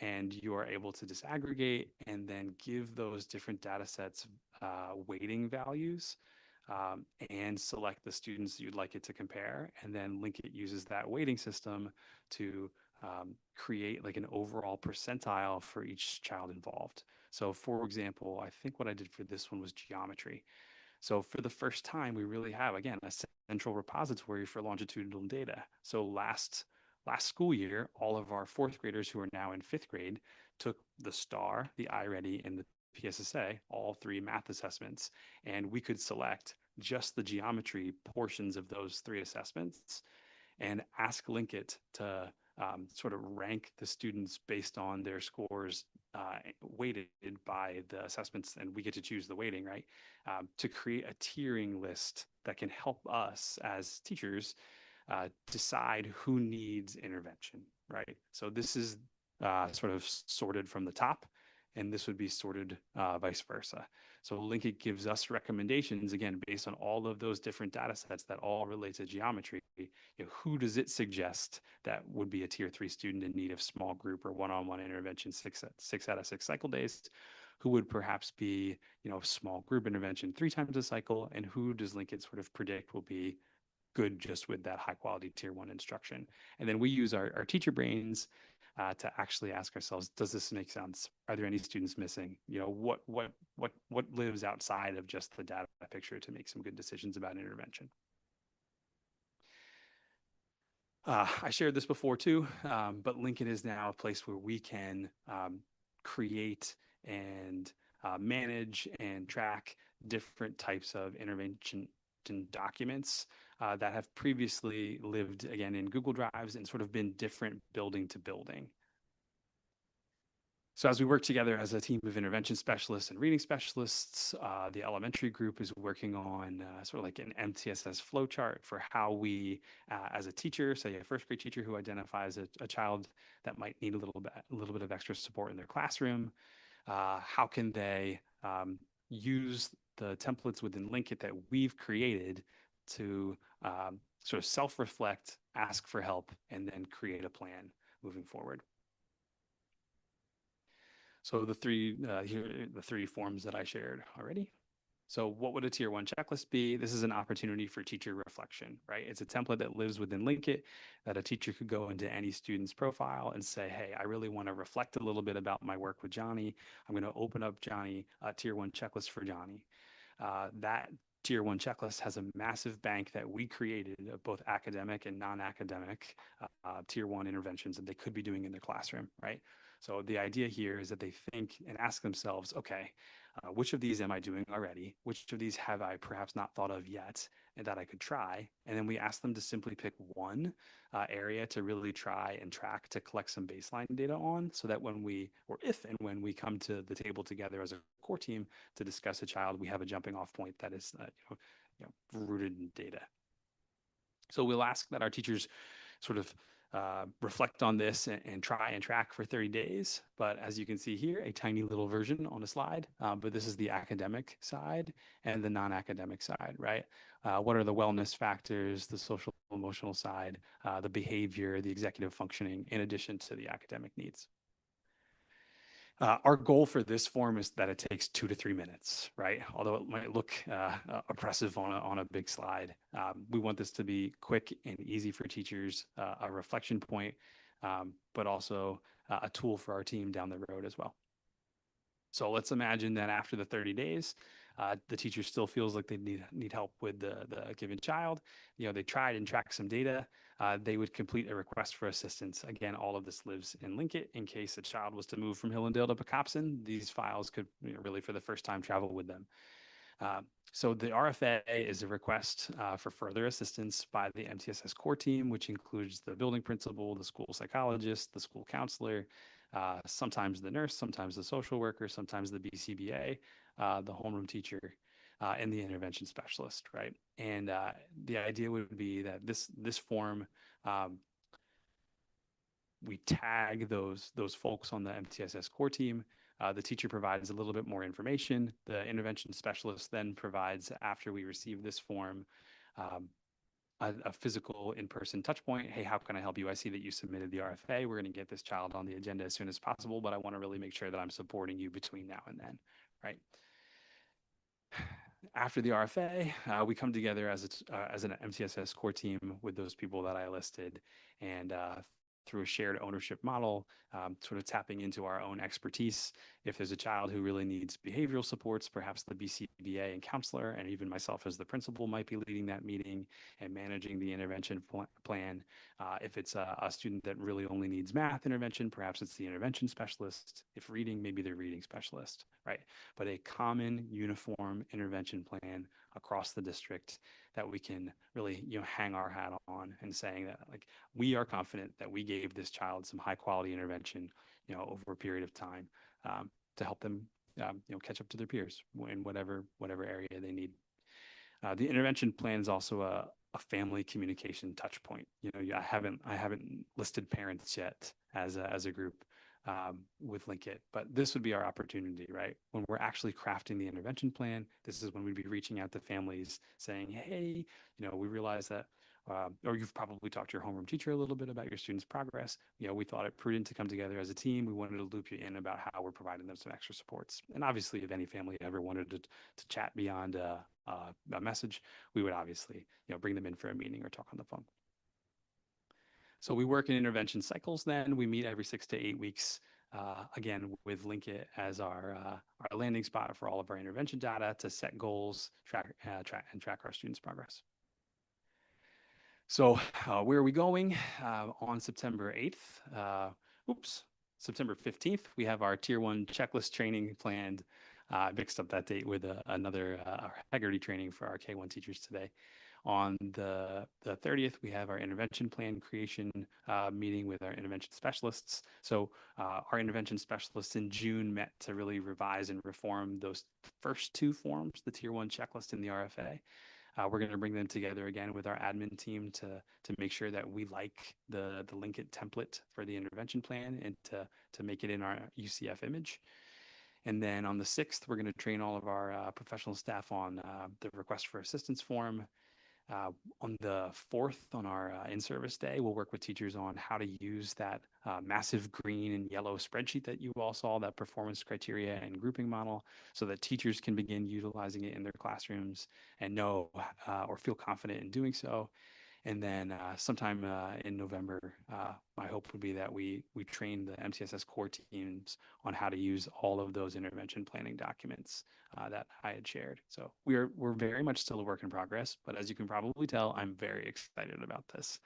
and you are able to disaggregate and then give those different data sets weighting values, and select the students you'd like it to compare. And then Linkit uses that weighting system to create like an overall percentile for each child involved. So for example, I think what I did for this one was geometry. So for the first time, we really have, again, a central repository for longitudinal data. So last school year, all of our fourth graders who are now in fifth grade took the STAR, the iReady, and the PSSA, all three math assessments, and we could select just the geometry portions of those three assessments and ask Linkit to sort of rank the students based on their scores weighted by the assessments, and we get to choose the weighting, right? To create a tiering list that can help us as teachers decide who needs intervention, right? So this is sort of sorted from the top, and this would be sorted vice versa. So Linkit gives us recommendations, again, based on all of those different data sets that all relate to geometry. You know, who does it suggest that would be a tier 3 student in need of small group or one-on-one intervention 6 out of 6 cycle days? Who would perhaps be, small group intervention 3 times a cycle? And who does Linkit sort of predict will be good just with that high quality tier 1 instruction? And then we use our teacher brains to actually ask ourselves, does this make sense? Are there any students missing? What lives outside of just the data picture to make some good decisions about intervention? I shared this before too, but Linkit is now a place where we can create and manage and track different types of intervention documents that have previously lived, again, in Google Drives and sort of been different building to building. So as we work together as a team of intervention specialists and reading specialists, the elementary group is working on sort of like an MTSS flowchart for how we, as a teacher, say a first grade teacher who identifies a child that might need a little bit of extra support in their classroom, how can they use the templates within Linkit that we've created to sort of self-reflect, ask for help, and then create a plan moving forward. So the three forms that I shared already. So what would a tier 1 checklist be? This is an opportunity for teacher reflection, right? It's a template that lives within Linkit that a teacher could go into any student's profile and say, hey, I really want to reflect a little bit about my work with Johnny. I'm going to open up Johnny, a tier 1 checklist for Johnny. That tier 1 checklist has a massive bank that we created of both academic and non-academic tier 1 interventions that they could be doing in their classroom, right? So the idea here is that they think and ask themselves, okay, which of these am I doing already? Which of these have I perhaps not thought of yet and that I could try? And then we ask them to simply pick one area to really try and track to collect some baseline data on, so that when we, or if and when we come to the table together as a core team to discuss a child, we have a jumping off point that is rooted in data. So we'll ask that our teachers sort of reflect on this and try and track for 30 days. But as you can see here, a tiny little version on a slide, but this is the academic side and the non-academic side, right? What are the wellness factors, the social emotional side, the behavior, the executive functioning, in addition to the academic needs. Our goal for this form is that it takes 2 to 3 minutes, right? Although it might look oppressive on a big slide. We want this to be quick and easy for teachers, a reflection point, but also a tool for our team down the road as well. So let's imagine that after the 30 days, the teacher still feels like they need help with the given child. They tried and tracked some data. They would complete a request for assistance. Again, all of this lives in Linkit. In case a child was to move from Hillendale to Pocopson, these files could really for the first time travel with them. So the RFA is a request for further assistance by the MTSS core team, which includes the building principal, the school psychologist, the school counselor, sometimes the nurse, sometimes the social worker, sometimes the BCBA, the homeroom teacher, and the intervention specialist, right? And the idea would be that this form, we tag those folks on the MTSS core team. The teacher provides a little bit more information. The intervention specialist then provides, after we receive this form, a physical in-person touch point. Hey, how can I help you? I see that you submitted the RFA. We're going to get this child on the agenda as soon as possible, but I want to really make sure that I'm supporting you between now and then, right? After the RFA, we come together as an MTSS core team with those people that I listed, and through a shared ownership model, sort of tapping into our own expertise. If there's a child who really needs behavioral supports, perhaps the BCBA and counselor, and even myself as the principal might be leading that meeting and managing the intervention plan. If it's a student that really only needs math intervention, perhaps it's the intervention specialist. If reading, maybe the reading specialist, right? But a common uniform intervention plan across the district that we can really, hang our hat on, and saying that, like, we are confident that we gave this child some high quality intervention, over a period of time, to help them, catch up to their peers in whatever area they need. The intervention plan is also a family communication touch point. I haven't listed parents yet as a group with Linkit, but this would be our opportunity, right? When we're actually crafting the intervention plan, this is when we'd be reaching out to families saying, hey, we realize that, or you've probably talked to your homeroom teacher a little bit about your students' progress. We thought it prudent to come together as a team. We wanted to loop you in about how we're providing them some extra supports. And obviously, if any family ever wanted to chat beyond a message, we would obviously, bring them in for a meeting or talk on the phone. So we work in intervention cycles. Then we meet every 6 to 8 weeks, again, with Linkit as our landing spot for all of our intervention data to set goals, track our students' progress. So where are we going? On September 8th, September 15th, we have our Tier 1 checklist training planned. I mixed up that date with another Haggerty training for our K1 teachers today. On the 30th, we have our intervention plan creation meeting with our intervention specialists. So our intervention specialists in June met to really revise and reform those first 2 forms, the Tier 1 checklist and the RFA. We're going to bring them together again with our admin team to make sure that we like the Linkit template for the intervention plan and to make it in our UCF image. And then on the 6th, we're going to train all of our professional staff on the request for assistance form. On the 4th, on our in-service day, we'll work with teachers on how to use that massive green and yellow spreadsheet that you all saw, that performance criteria and grouping model, so that teachers can begin utilizing it in their classrooms and know or feel confident in doing so. And then sometime in November, my hope would be that we train the MTSS core teams on how to use all of those intervention planning documents that I had shared. So we're very much still a work in progress, but as you can probably tell, I'm very excited about this.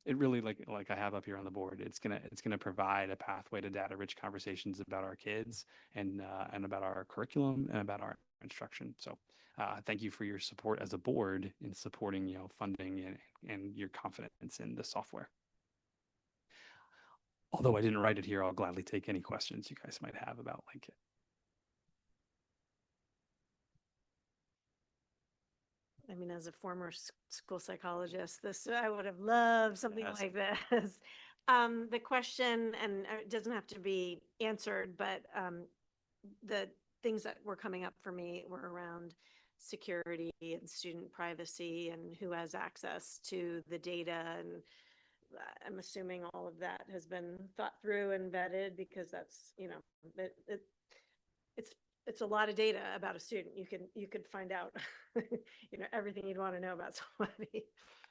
It really, like I have up here on the board, it's gonna provide a pathway to data-rich conversations about our kids and about our curriculum and about our instruction. So thank you for your support as a board in supporting, funding and your confidence in the software. Although I didn't write it here, I'll gladly take any questions you guys might have about Linkit. I mean, as a former school psychologist, I would have loved something Yes. like this. The question, and it doesn't have to be answered, but the things that were coming up for me were around security and student privacy and who has access to the data. And I'm assuming all of that has been thought through and vetted, because that's, it's a lot of data about a student. You could find out, everything you'd want to know about somebody.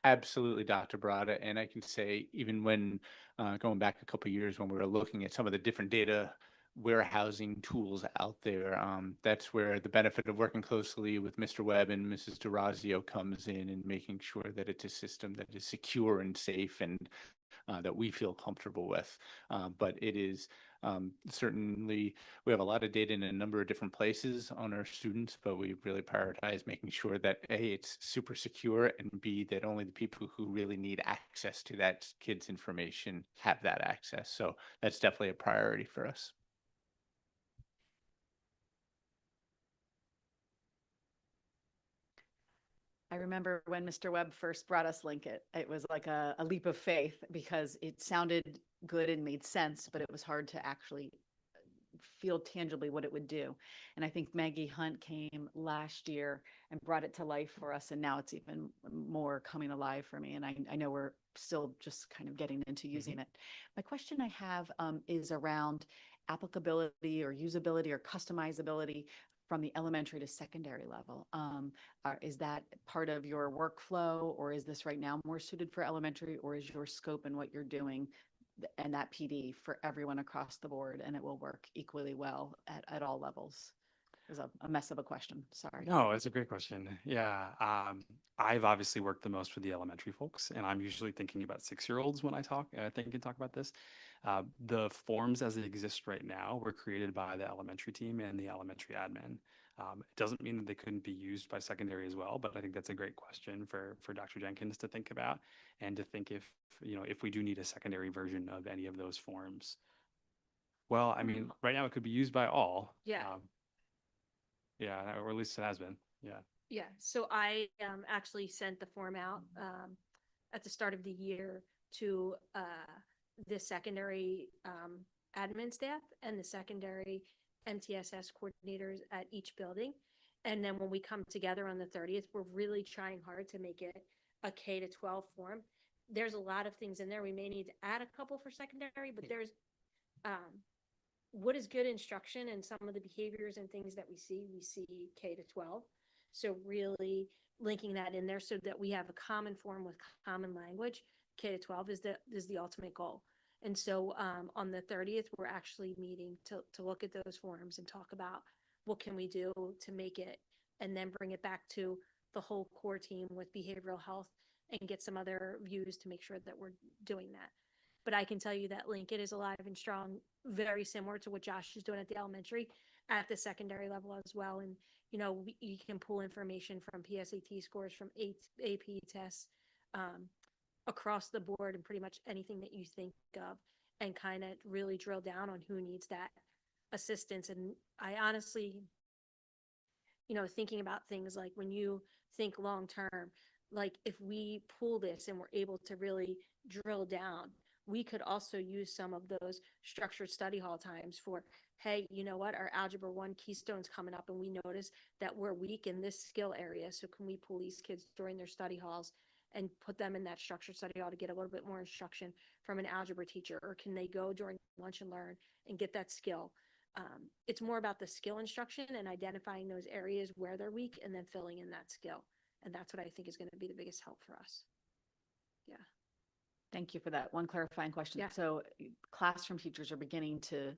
Absolutely, Dr. Barada. And I can say, even when going back a couple of years when we were looking at some of the different data warehousing tools out there, that's where the benefit of working closely with Mr. Webb and Mrs. DeRazio comes in, and making sure that it's a system that is secure and safe and that we feel comfortable with. But it is certainly, we have a lot of data in a number of different places on our students, but we really prioritize making sure that A, it's super secure, and B, that only the people who really need access to that kid's information have that access. So that's definitely a priority for us. I remember when Mr. Webb first brought us Linkit, it was like a leap of faith, because it sounded good and made sense, but it was hard to actually feel tangibly what it would do. And I think Maggie Hunt came last year and brought it to life for us. And now it's even more coming alive for me. And I know we're still just kind of getting into using it. My question I have is around applicability or usability or customizability from the elementary to secondary level. Is that part of your workflow, or is this right now more suited for elementary, or is your scope and what you're doing and that PD for everyone across the board, and it will work equally well at all levels? It was a mess of a question, sorry. No, it's a great question. Yeah. I've obviously worked the most with the elementary folks, and I'm usually thinking about 6-year-olds when I talk about this. The forms as they exist right now were created by the elementary team and the elementary admin. It doesn't mean that they couldn't be used by secondary as well, but I think that's a great question for Dr. Jenkins to think about, and to think if, if we do need a secondary version of any of those forms. Well, I mean, right now it could be used by all. Yeah. Yeah, or at least it has been. Yeah. Yeah, so I actually sent the form out at the start of the year to the secondary admin staff and the secondary MTSS coordinators at each building. And then when we come together on the 30th, we're really trying hard to make it a K to 12 form. There's a lot of things in there. We may need to add a couple for secondary, but there's what is good instruction and some of the behaviors and things that we see K to 12. So really linking that in there so that we have a common form with common language. K to 12 is the ultimate goal. And so on the 30th, we're actually meeting to look at those forms and talk about what can we do to make it, and then bring it back to the whole core team with behavioral health and get some other views to make sure that we're doing that. But I can tell you that Lincoln is alive and strong, very similar to what Josh is doing at the elementary, at the secondary level as well. And, you can pull information from PSAT scores, from AP tests, across the board, and pretty much anything that you think of, and kind of really drill down on who needs that assistance. And I honestly, thinking about things like when you think long term, like if we pull this and we're able to really drill down, we could also use some of those structured study hall times for, hey, you know what, our Algebra 1 Keystone's coming up and we notice that we're weak in this skill area. So can we pull these kids during their study halls and put them in that structured study hall to get a little bit more instruction from an algebra teacher? Or can they go during lunch and learn and get that skill? It's more about the skill instruction and identifying those areas where they're weak and then filling in that skill. And that's what I think is going to be the biggest help for us. Yeah. Thank you for that. One clarifying question. Yeah. So classroom teachers are beginning to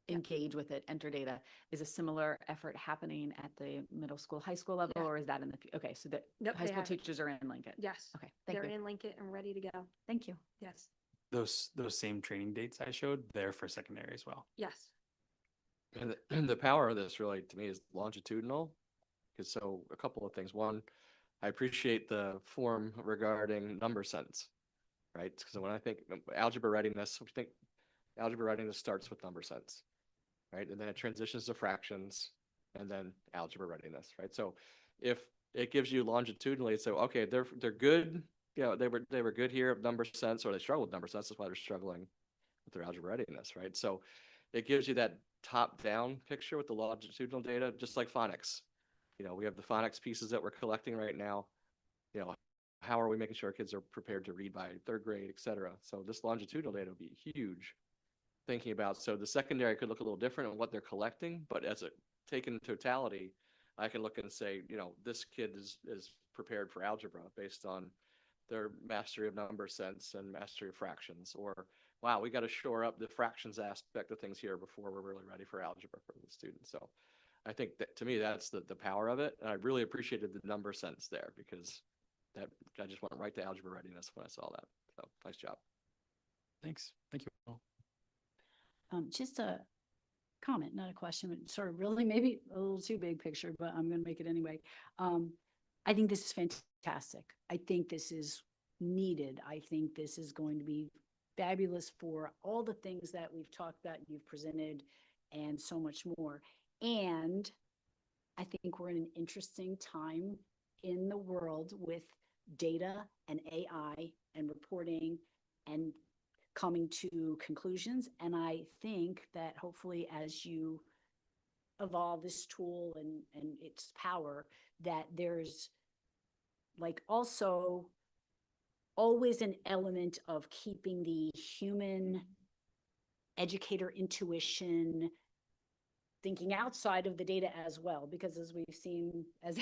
engage with it, enter data. Is a similar effort happening at the middle school, high school level, or is that in the, okay, so the Nope, high they school have it. teachers are in Lincoln? Yes. Okay, thank They're you. in Lincoln and ready to go. Thank you. Yes. Those same training dates I showed, they're for secondary as well. Yes. And the power of this really, to me, is longitudinal. Because so a couple of things. One, I appreciate the form regarding number sense, right? Because when I think algebra readiness, we think algebra readiness starts with number sense, right? And then it transitions to fractions and then algebra readiness, right? So if it gives you longitudinally, so okay, they're good, they were good here at number sense, or they struggle with number sense, that's why they're struggling with their algebra readiness, right? So it gives you that top-down picture with the longitudinal data, just like phonics. We have the phonics pieces that we're collecting right now. How are we making sure our kids are prepared to read by 3rd grade, et cetera? So this longitudinal data would be huge. Thinking about, so the secondary could look a little different in what they're collecting, but as a taken in totality, I can look and say, this kid is prepared for algebra based on their mastery of number sense and mastery of fractions, or wow, we got to shore up the fractions aspect of things here before we're really ready for algebra for the student. So I think that, to me, that's the power of it. And I really appreciated the number sense there, because that I just went right to algebra readiness when I saw that. So nice job. Thanks. Thank you all. Just a comment, not a question, but sort of really maybe a little too big picture, but I'm going to make it anyway. I think this is fantastic. I think this is needed. I think this is going to be fabulous for all the things that we've talked about, you've presented, and so much more. And I think we're in an interesting time in the world with data and AI and reporting and coming to conclusions. And I think that hopefully as you evolve this tool and its power, that there's like also always an element of keeping the human educator intuition thinking outside of the data as well, because as we've seen as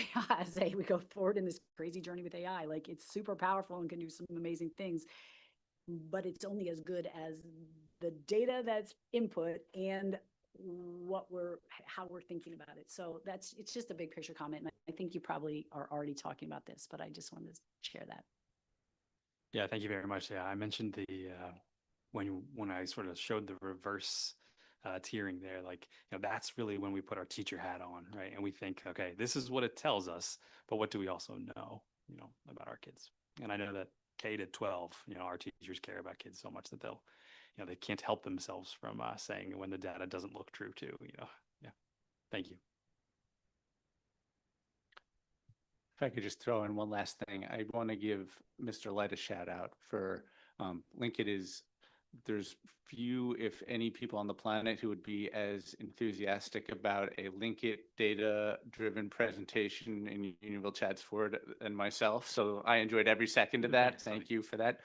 we go forward in this crazy journey with AI, like it's super powerful and can do some amazing things, but it's only as good as the data that's input and how we're thinking about it. So it's just a big picture comment. And I think you probably are already talking about this, but I just wanted to share that. Yeah, thank you very much. Yeah, I mentioned the when I sort of showed the reverse tiering there, like, you know, that's really when we put our teacher hat on, right? And we think, okay, this is what it tells us, but what do we also know, you know, about our kids? And I know that K to 12, you know, our teachers care about kids so much that they'll, you know, they can't help themselves from saying when the data doesn't look true too, you know. Yeah, thank you. If I could just throw in one last thing, I want to give Mr. Light a shout out for Linkit is, there's few, if any, people on the planet who would be as enthusiastic about a Linkit data-driven presentation in Unionville Chad's Ford than myself. So I enjoyed every second of that. Thank you for that.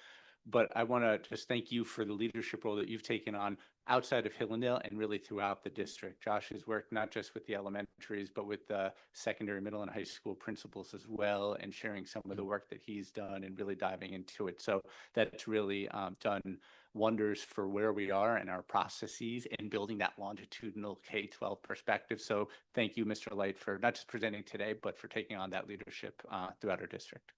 But I want to just thank you for the leadership role that you've taken on outside of Hillendale and really throughout the district. Josh has worked not just with the elementaries, but with the secondary, middle, and high school principals as well, and sharing some of the work that he's done and really diving into it. So that's really done wonders for where we are and our processes and building that longitudinal K-12 perspective. So thank you, Mr. Light, for not just presenting today, but for taking on that leadership throughout our district.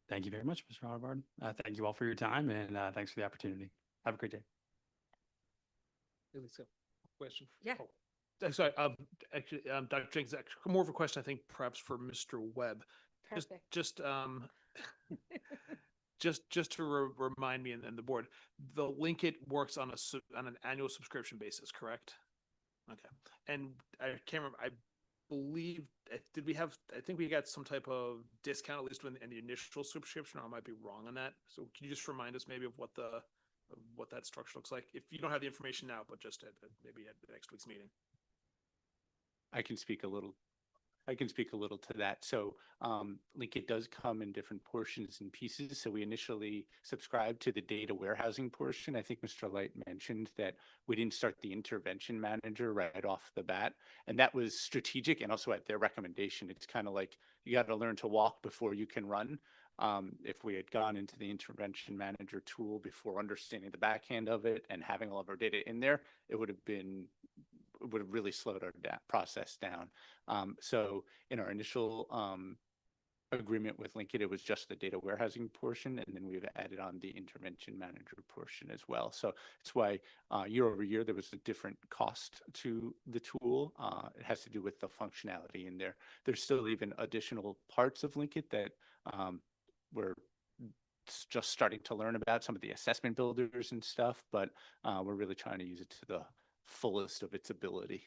Thank you very much, Mr. Otterbarn. Thank you all for your time, and thanks for the opportunity. Have a great day. Question. Yeah. Oh, sorry. Actually, Dr. Jenkins, actually, more of a question, I think, perhaps for Mr. Webb. Perfect. Just to remind me and the board, the Linkit works on an annual subscription basis, correct? Okay. And I can't remember. I believe I think we got some type of discount, at least in the initial subscription, or I might be wrong on that. So can you just remind us maybe of what that structure looks like? If you don't have the information now, but just maybe at next week's meeting. I can speak a little to that. So Linkit does come in different portions and pieces. So we initially subscribed to the data warehousing portion. I think Mr. Light mentioned that we didn't start the intervention manager right off the bat. And that was strategic and also at their recommendation. It's kind of like you got to learn to walk before you can run. If we had gone into the intervention manager tool before understanding the backhand of it and having all of our data in there, it would have really slowed our process down. So in our initial agreement with Linkit, it was just the data warehousing portion, and then we've added on the intervention manager portion as well. So it's why year over year there was a different cost to the tool. It has to do with the functionality in there. There's still even additional parts of Linkit that we're just starting to learn about, some of the assessment builders and stuff, but we're really trying to use it to the fullest of its ability.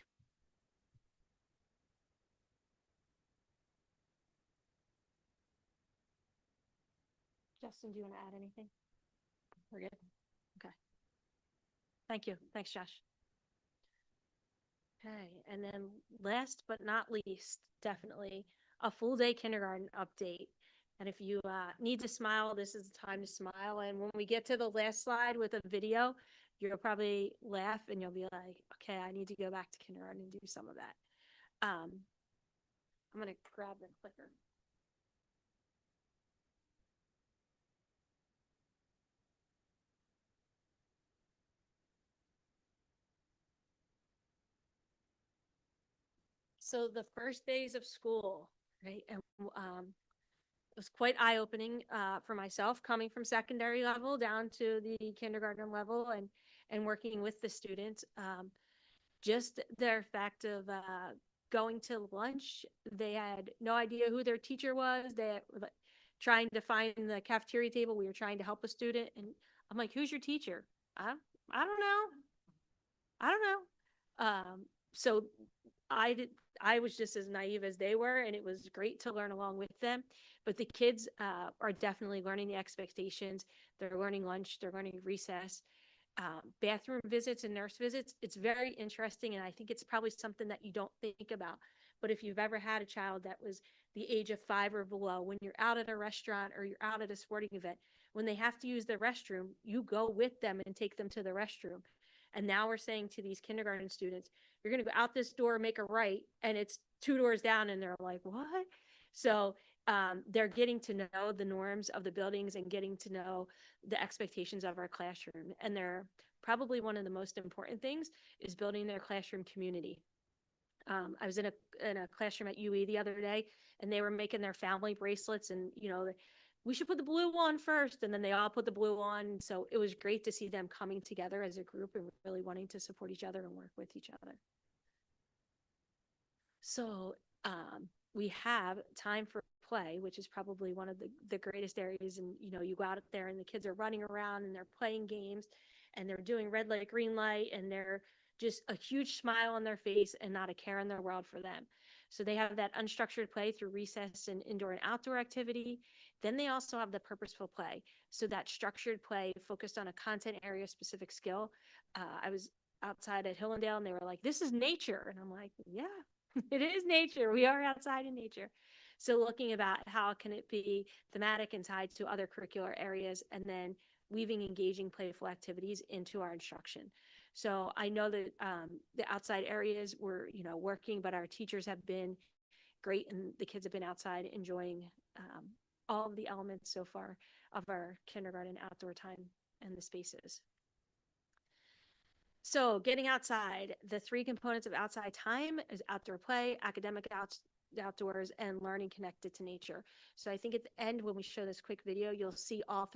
Justin, do you want to add anything? We're good. Okay. Thank you. Thanks, Josh. Okay. And then last but not least, definitely a full day kindergarten update. And if you need to smile, this is the time to smile. And when we get to the last slide with a video, you'll probably laugh and you'll be like, okay, I need to go back to kindergarten and do some of that. I'm going to grab the clicker. So the first days of school, right? And it was quite eye-opening for myself, coming from secondary level down to the kindergarten level and working with the students. Just their fact of going to lunch, they had no idea who their teacher was. They were trying to find the cafeteria table. We were trying to help a student, and I'm like, "Who's your teacher?" I don't know. So I was just as naive as they were, and it was great to learn along with them. But the kids are definitely learning the expectations. They're learning lunch. They're learning recess. bathroom visits and nurse visits. It's very interesting, and I think it's probably something that you don't think about. But if you've ever had a child that was the age of 5 or below, when you're out at a restaurant or you're out at a sporting event, when they have to use the restroom, you go with them and take them to the restroom. And now we're saying to these kindergarten students, you're going to go out this door, make a right, and it's 2 doors down. And they're like, what? So they're getting to know the norms of the buildings and getting to know the expectations of our classroom. And they're probably one of the most important things is building their classroom community. I was in a classroom at UE the other day, and they were making their family bracelets, and we should put the blue on first, and then they all put the blue on. So it was great to see them coming together as a group and really wanting to support each other and work with each other. So we have time for play, which is probably one of the greatest areas. And you go out there and the kids are running around and they're playing games and they're doing red light, green light, and they're just a huge smile on their face and not a care in their world for them. So they have that unstructured play through recess and indoor and outdoor activity. Then they also have the purposeful play. So that structured play focused on a content area specific skill. I was outside at Hillendale and they were like, this is nature. And I'm like, yeah, it is nature. We are outside in nature. So looking about how can it be thematic and tied to other curricular areas, and then weaving engaging playful activities into our instruction. So I know that the outside areas were, working, but our teachers have been great, and the kids have been outside enjoying all of the elements so far of our kindergarten outdoor time and the spaces. So getting outside, the 3 components of outside time is outdoor play, academic outdoors, and learning connected to nature. So I think at the end, when we show this quick video, you'll see all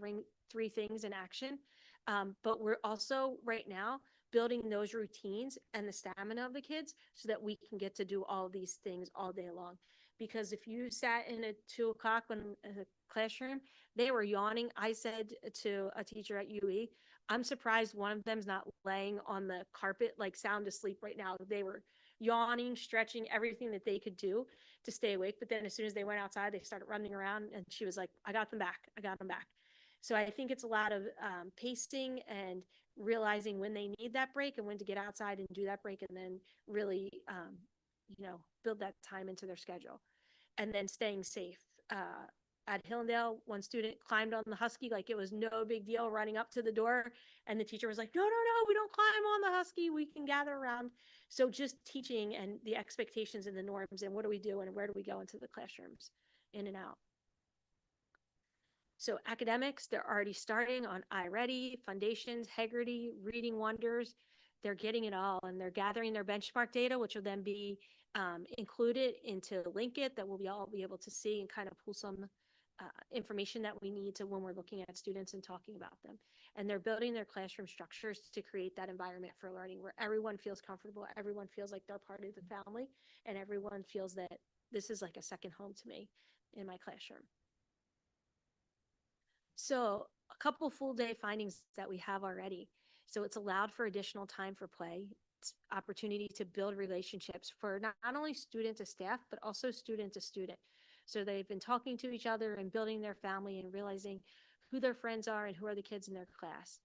three things in action. But we're also right now building those routines and the stamina of the kids so that we can get to do all of these things all day long. Because if you sat in at 2 o'clock in a classroom, they were yawning. I said to a teacher at UE, I'm surprised one of them's not laying on the carpet like sound asleep right now. They were yawning, stretching, everything that they could do to stay awake. But then as soon as they went outside, they started running around, and she was like, I got them back. I got them back. So I think it's a lot of pacing and realizing when they need that break and when to get outside and do that break, and then really, build that time into their schedule. And then staying safe. At Hillendale, one student climbed on the Husky like it was no big deal, running up to the door. And the teacher was like, no, we don't climb on the Husky. We can gather around. So just teaching and the expectations and the norms and what do we do and where do we go into the classrooms, in and out. So academics, they're already starting on iReady, Foundations, Heggerty, Reading Wonders. They're getting it all, and they're gathering their benchmark data, which will then be included into Linkit that we'll all be able to see and kind of pull some information that we need to when we're looking at students and talking about them. And they're building their classroom structures to create that environment for learning where everyone feels comfortable, everyone feels like they're part of the family, and everyone feels that this is like a second home to me in my classroom. So a couple full day findings that we have already. So it's allowed for additional time for play, it's opportunity to build relationships for not only student to staff, but also student to student. So they've been talking to each other and building their family and realizing who their friends are and who are the kids in their class.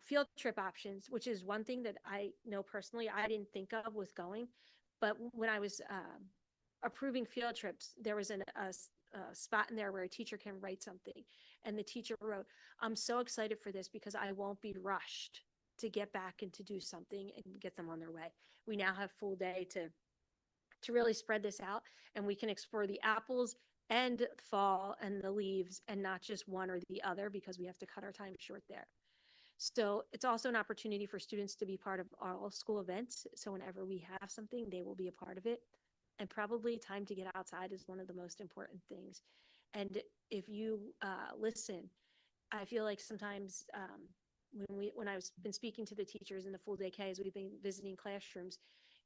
Field trip options, which is one thing that I know personally I didn't think of with going, but when I was approving field trips, there was a spot in there where a teacher can write something. And the teacher wrote, I'm so excited for this because I won't be rushed to get back and to do something and get them on their way. We now have full day to really spread this out, and we can explore the apples and fall and the leaves and not just one or the other because we have to cut our time short there. So it's also an opportunity for students to be part of all school events. So whenever we have something, they will be a part of it. And probably time to get outside is one of the most important things. And if you listen, I feel like sometimes when I've been speaking to the teachers in the full day K as we've been visiting classrooms,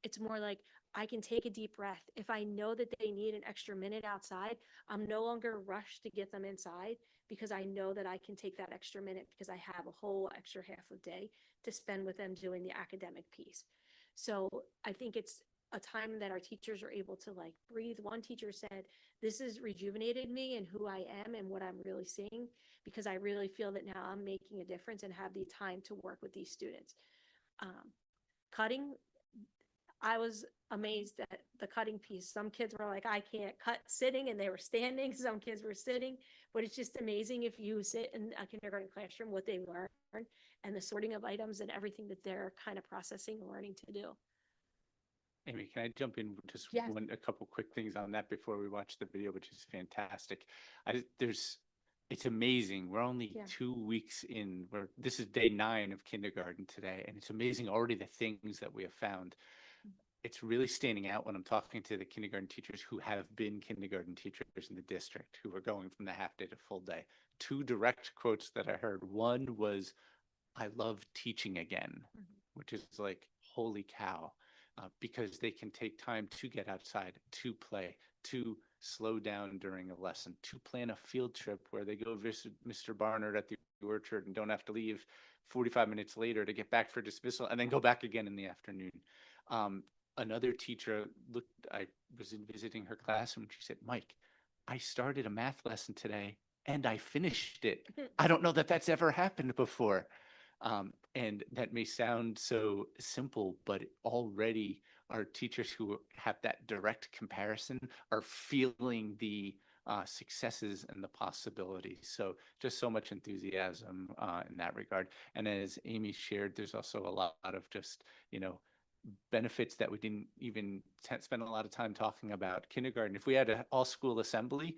it's more like I can take a deep breath. If I know that they need an extra minute outside, I'm no longer rushed to get them inside because I know that I can take that extra minute because I have a whole extra half a day to spend with them doing the academic piece. So I think it's a time that our teachers are able to like breathe. One teacher said, this has rejuvenated me and who I am and what I'm really seeing, because I really feel that now I'm making a difference and have the time to work with these students. Cutting, I was amazed at the cutting piece. Some kids were like, I can't cut sitting, and they were standing. Some kids were sitting, but it's just amazing if you sit in a kindergarten classroom, what they learn and the sorting of items and everything that they're kind of processing and learning to do. Amy, can I jump in with just Yes. a couple quick things on that before we watch the video, which is fantastic. It's amazing. We're only Yeah. 2 weeks in. This is day 9 of kindergarten today, and it's amazing already the things that we have found. It's really standing out when I'm talking to the kindergarten teachers who have been kindergarten teachers in the district, who are going from the half day to full day. 2 direct quotes that I heard. One was, I love teaching again, which is like, holy cow, because they can take time to get outside, to play, to slow down during a lesson, to plan a field trip where they go visit Mr. Barnard at the orchard and don't have to leave 45 minutes later to get back for dismissal and then go back again in the afternoon. Another teacher I was visiting her classroom, and she said, Mike, I started a math lesson today and I finished it. I don't know that that's ever happened before. And that may sound so simple, but already our teachers who have that direct comparison are feeling the successes and the possibilities. So just so much enthusiasm in that regard. And as Amy shared, there's also a lot of just, benefits that we didn't even spend a lot of time talking about. Kindergarten, if we had an all-school assembly,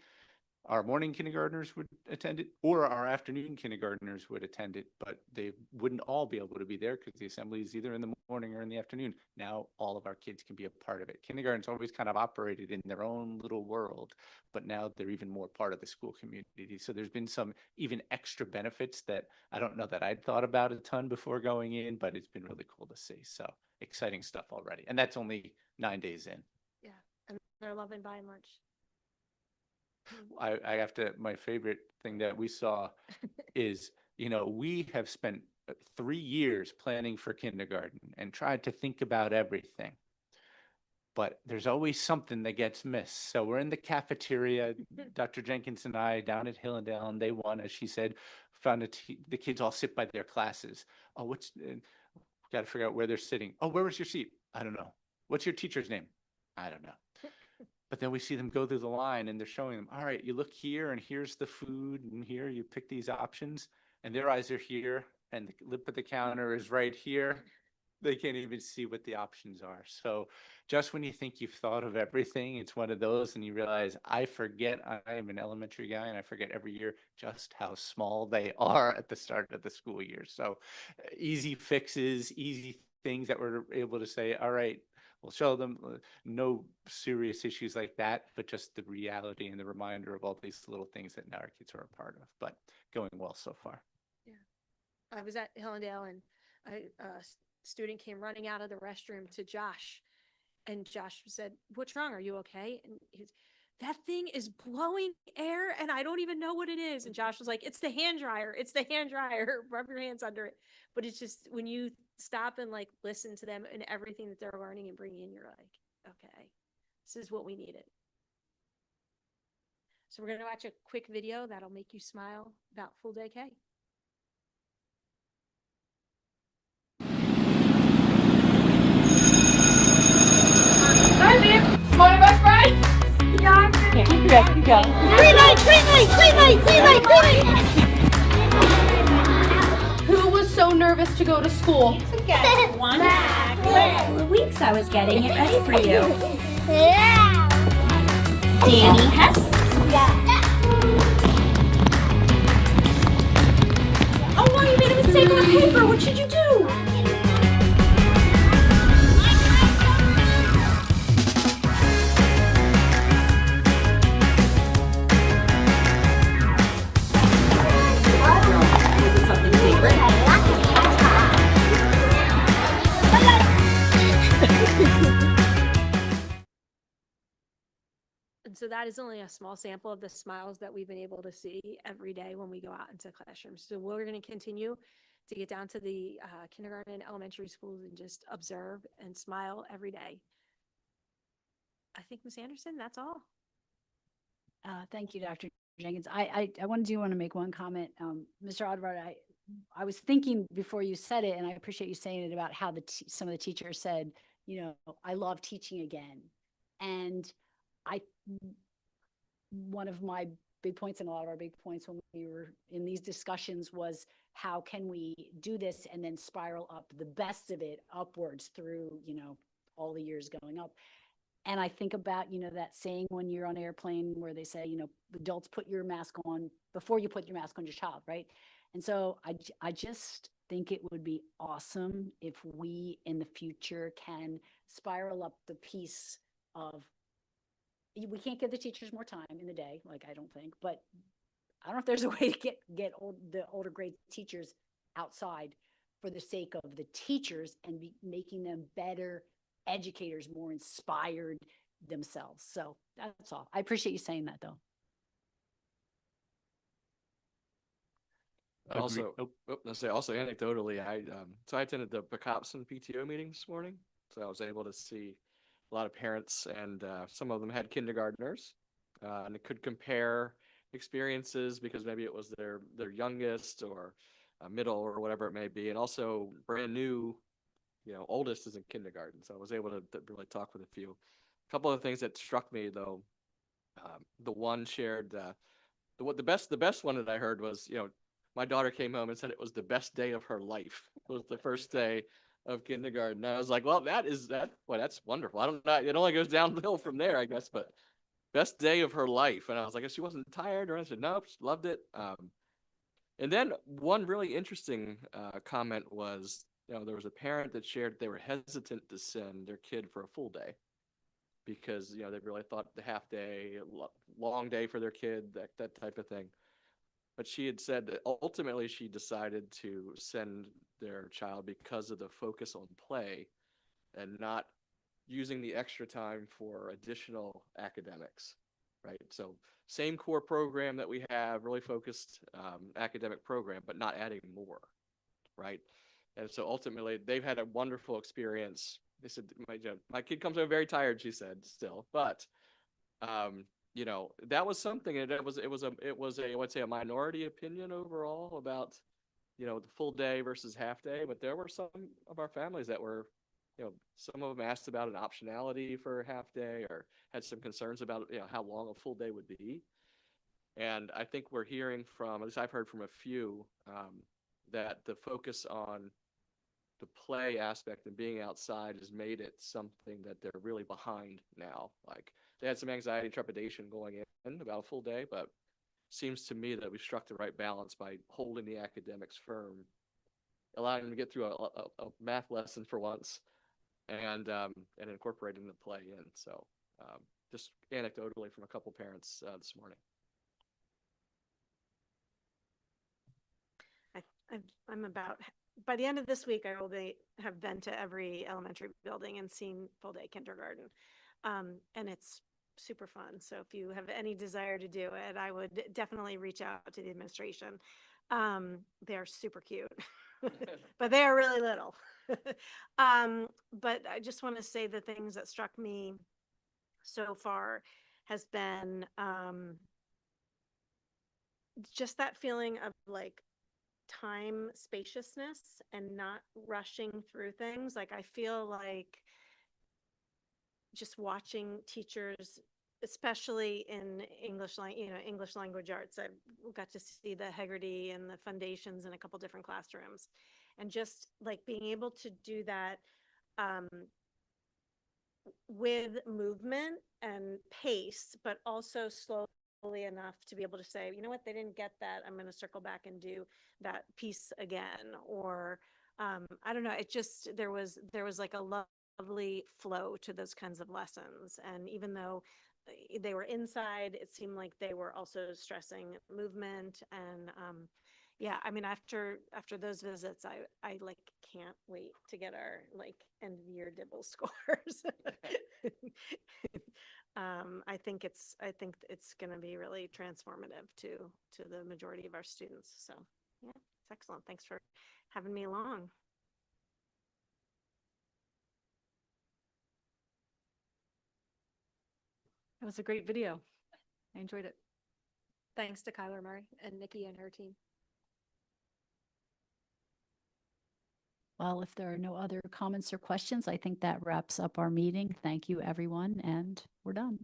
our morning kindergartners would attend it, or our afternoon kindergartners would attend it, but they wouldn't all be able to be there because the assembly is either in the morning or in the afternoon. Now all of our kids can be a part of it. Kindergarten's always kind of operated in their own little world, but now they're even more part of the school community. So there's been some even extra benefits that I don't know that I'd thought about a ton before going in, but it's been really cool to see. So exciting stuff already. And that's only 9 days in. Yeah, and they're loving by and large. I have to, my favorite thing that we saw is, we have spent 3 years planning for kindergarten and tried to think about everything. But there's always something that gets missed. So we're in the cafeteria, Dr. Jenkins and I down at Hillendale, and day 1, as she said, found the kids all sit by their classes. Oh, got to figure out where they're sitting. Oh, where was your seat? I don't know. What's your teacher's name? I don't know. But then we see them go through the line and they're showing them, all right, you look here and here's the food and here you pick these options and their eyes are here and the lip of the counter is right here. They can't even see what the options are. So just when you think you've thought of everything, it's one of those and you realize I am an elementary guy and I forget every year just how small they are at the start of the school year. So easy fixes, easy things that we're able to say, all right, we'll show them no serious issues like that, but just the reality and the reminder of all these little things that now our kids are a part of, but going well so far. Yeah. I was at Hillendale and a student came running out of the restroom to Josh, and Josh said, what's wrong? Are you okay? And that thing is blowing air and I don't even know what it is. And Josh was like, it's the hand dryer. It's the hand dryer. Rub your hands under it. But it's just when you stop and like listen to them and everything that they're learning and bringing in, you're like, okay, this is what we needed. So we're going to watch a quick video that'll make you smile about full day K. Hi, babe. Want a bus ride? Yeah. Here you go. Green light, green light, green light, green light, green light. Who was so nervous to go to school? One weeks I was getting it ready for you. Yeah. Danny Hess. Yeah. Oh, well, you made a mistake on the paper. What should you do? And so that is only a small sample of the smiles that we've been able to see every day when we go out into classrooms. So we're going to continue to get down to the kindergarten and elementary schools and just observe and smile every day. I think, Ms. Anderson, that's all. Thank you, Dr. Jenkins. I do want to make one comment. Mr. Odbert, I was thinking before you said it, and I appreciate you saying it about how some of the teachers said, you know, I love teaching again. And one of my big points and a lot of our big points when we were in these discussions was how can we do this and then spiral up the best of it upwards through, you know, all the years going up. And I think about, you know, that saying when you're on an airplane where they say, you know, adults put your mask on before you put your mask on your child, right? And so I just think it would be awesome if we in the future can spiral up the piece of, we can't give the teachers more time in the day, like I don't think, but I don't know if there's a way to get the older grade teachers outside for the sake of the teachers and making them better educators, more inspired themselves. So that's all. I appreciate you saying that though. Also, let's say also anecdotally, so I attended the Picopson PTO meeting this morning, so I was able to see a lot of parents, and some of them had kindergartners, and it could compare experiences because maybe it was their youngest or middle or whatever it may be, and also brand new, you know, oldest is in kindergarten, so I was able to really talk with a few. A couple of things that struck me though, the one shared the best one that I heard was, you know, my daughter came home and said it was the best day of her life. It was the first day of kindergarten. And I was like, well, that's wonderful. I don't know. It only goes downhill from there, I guess, but best day of her life. And I was like, she wasn't tired or anything. Nope, she loved it. And then one really interesting comment was, you know, there was a parent that shared they were hesitant to send their kid for a full day because, you know, they really thought the half day, long day for their kid, that type of thing. But she had said that ultimately she decided to send their child because of the focus on play and not using the extra time for additional academics, right? So same core program that we have, really focused academic program, but not adding more, right? And so ultimately they've had a wonderful experience. They said, my kid comes home very tired, she said, still, but you know, that was something, and it was I would say a minority opinion overall about, you know, the full day versus half day. But there were some of our families that were, you know, some of them asked about an optionality for a half day or had some concerns about, you know, how long a full day would be. And I think we're hearing from, at least I've heard from a few, that the focus on the play aspect and being outside has made it something that they're really behind now. Like they had some anxiety and trepidation going in about a full day, but seems to me that we struck the right balance by holding the academics firm, allowing them to get through a math lesson for once, and incorporating the play in. So just anecdotally from a couple parents this morning. I'm about, by the end of this week, I will have been to every elementary building and seen full day kindergarten. And it's super fun. So if you have any desire to do it, I would definitely reach out to the administration. They're super cute, but they are really little. But I just want to say the things that struck me so far has been just that feeling of like time spaciousness and not rushing through things. Like I feel like just watching teachers, especially in English language arts, I got to see the Hegarty and the foundations in a couple different classrooms, and just like being able to do that with movement and pace, but also slowly enough to be able to say, you know what, they didn't get that. I'm going to circle back and do that piece again. Or I don't know. It just, there was like a lovely flow to those kinds of lessons. And even though they were inside, it seemed like they were also stressing movement. And yeah, I mean, after those visits, I like can't wait to get our like end of year Dibble scores. I think it's going to be really transformative to the majority of our students. So yeah, it's excellent. Thanks for having me along. That was a great video. I enjoyed it. Thanks to Kyler Murray and Nikki and her team. Well, if there are no other comments or questions, I think that wraps up our meeting. Thank you, everyone, and we're done.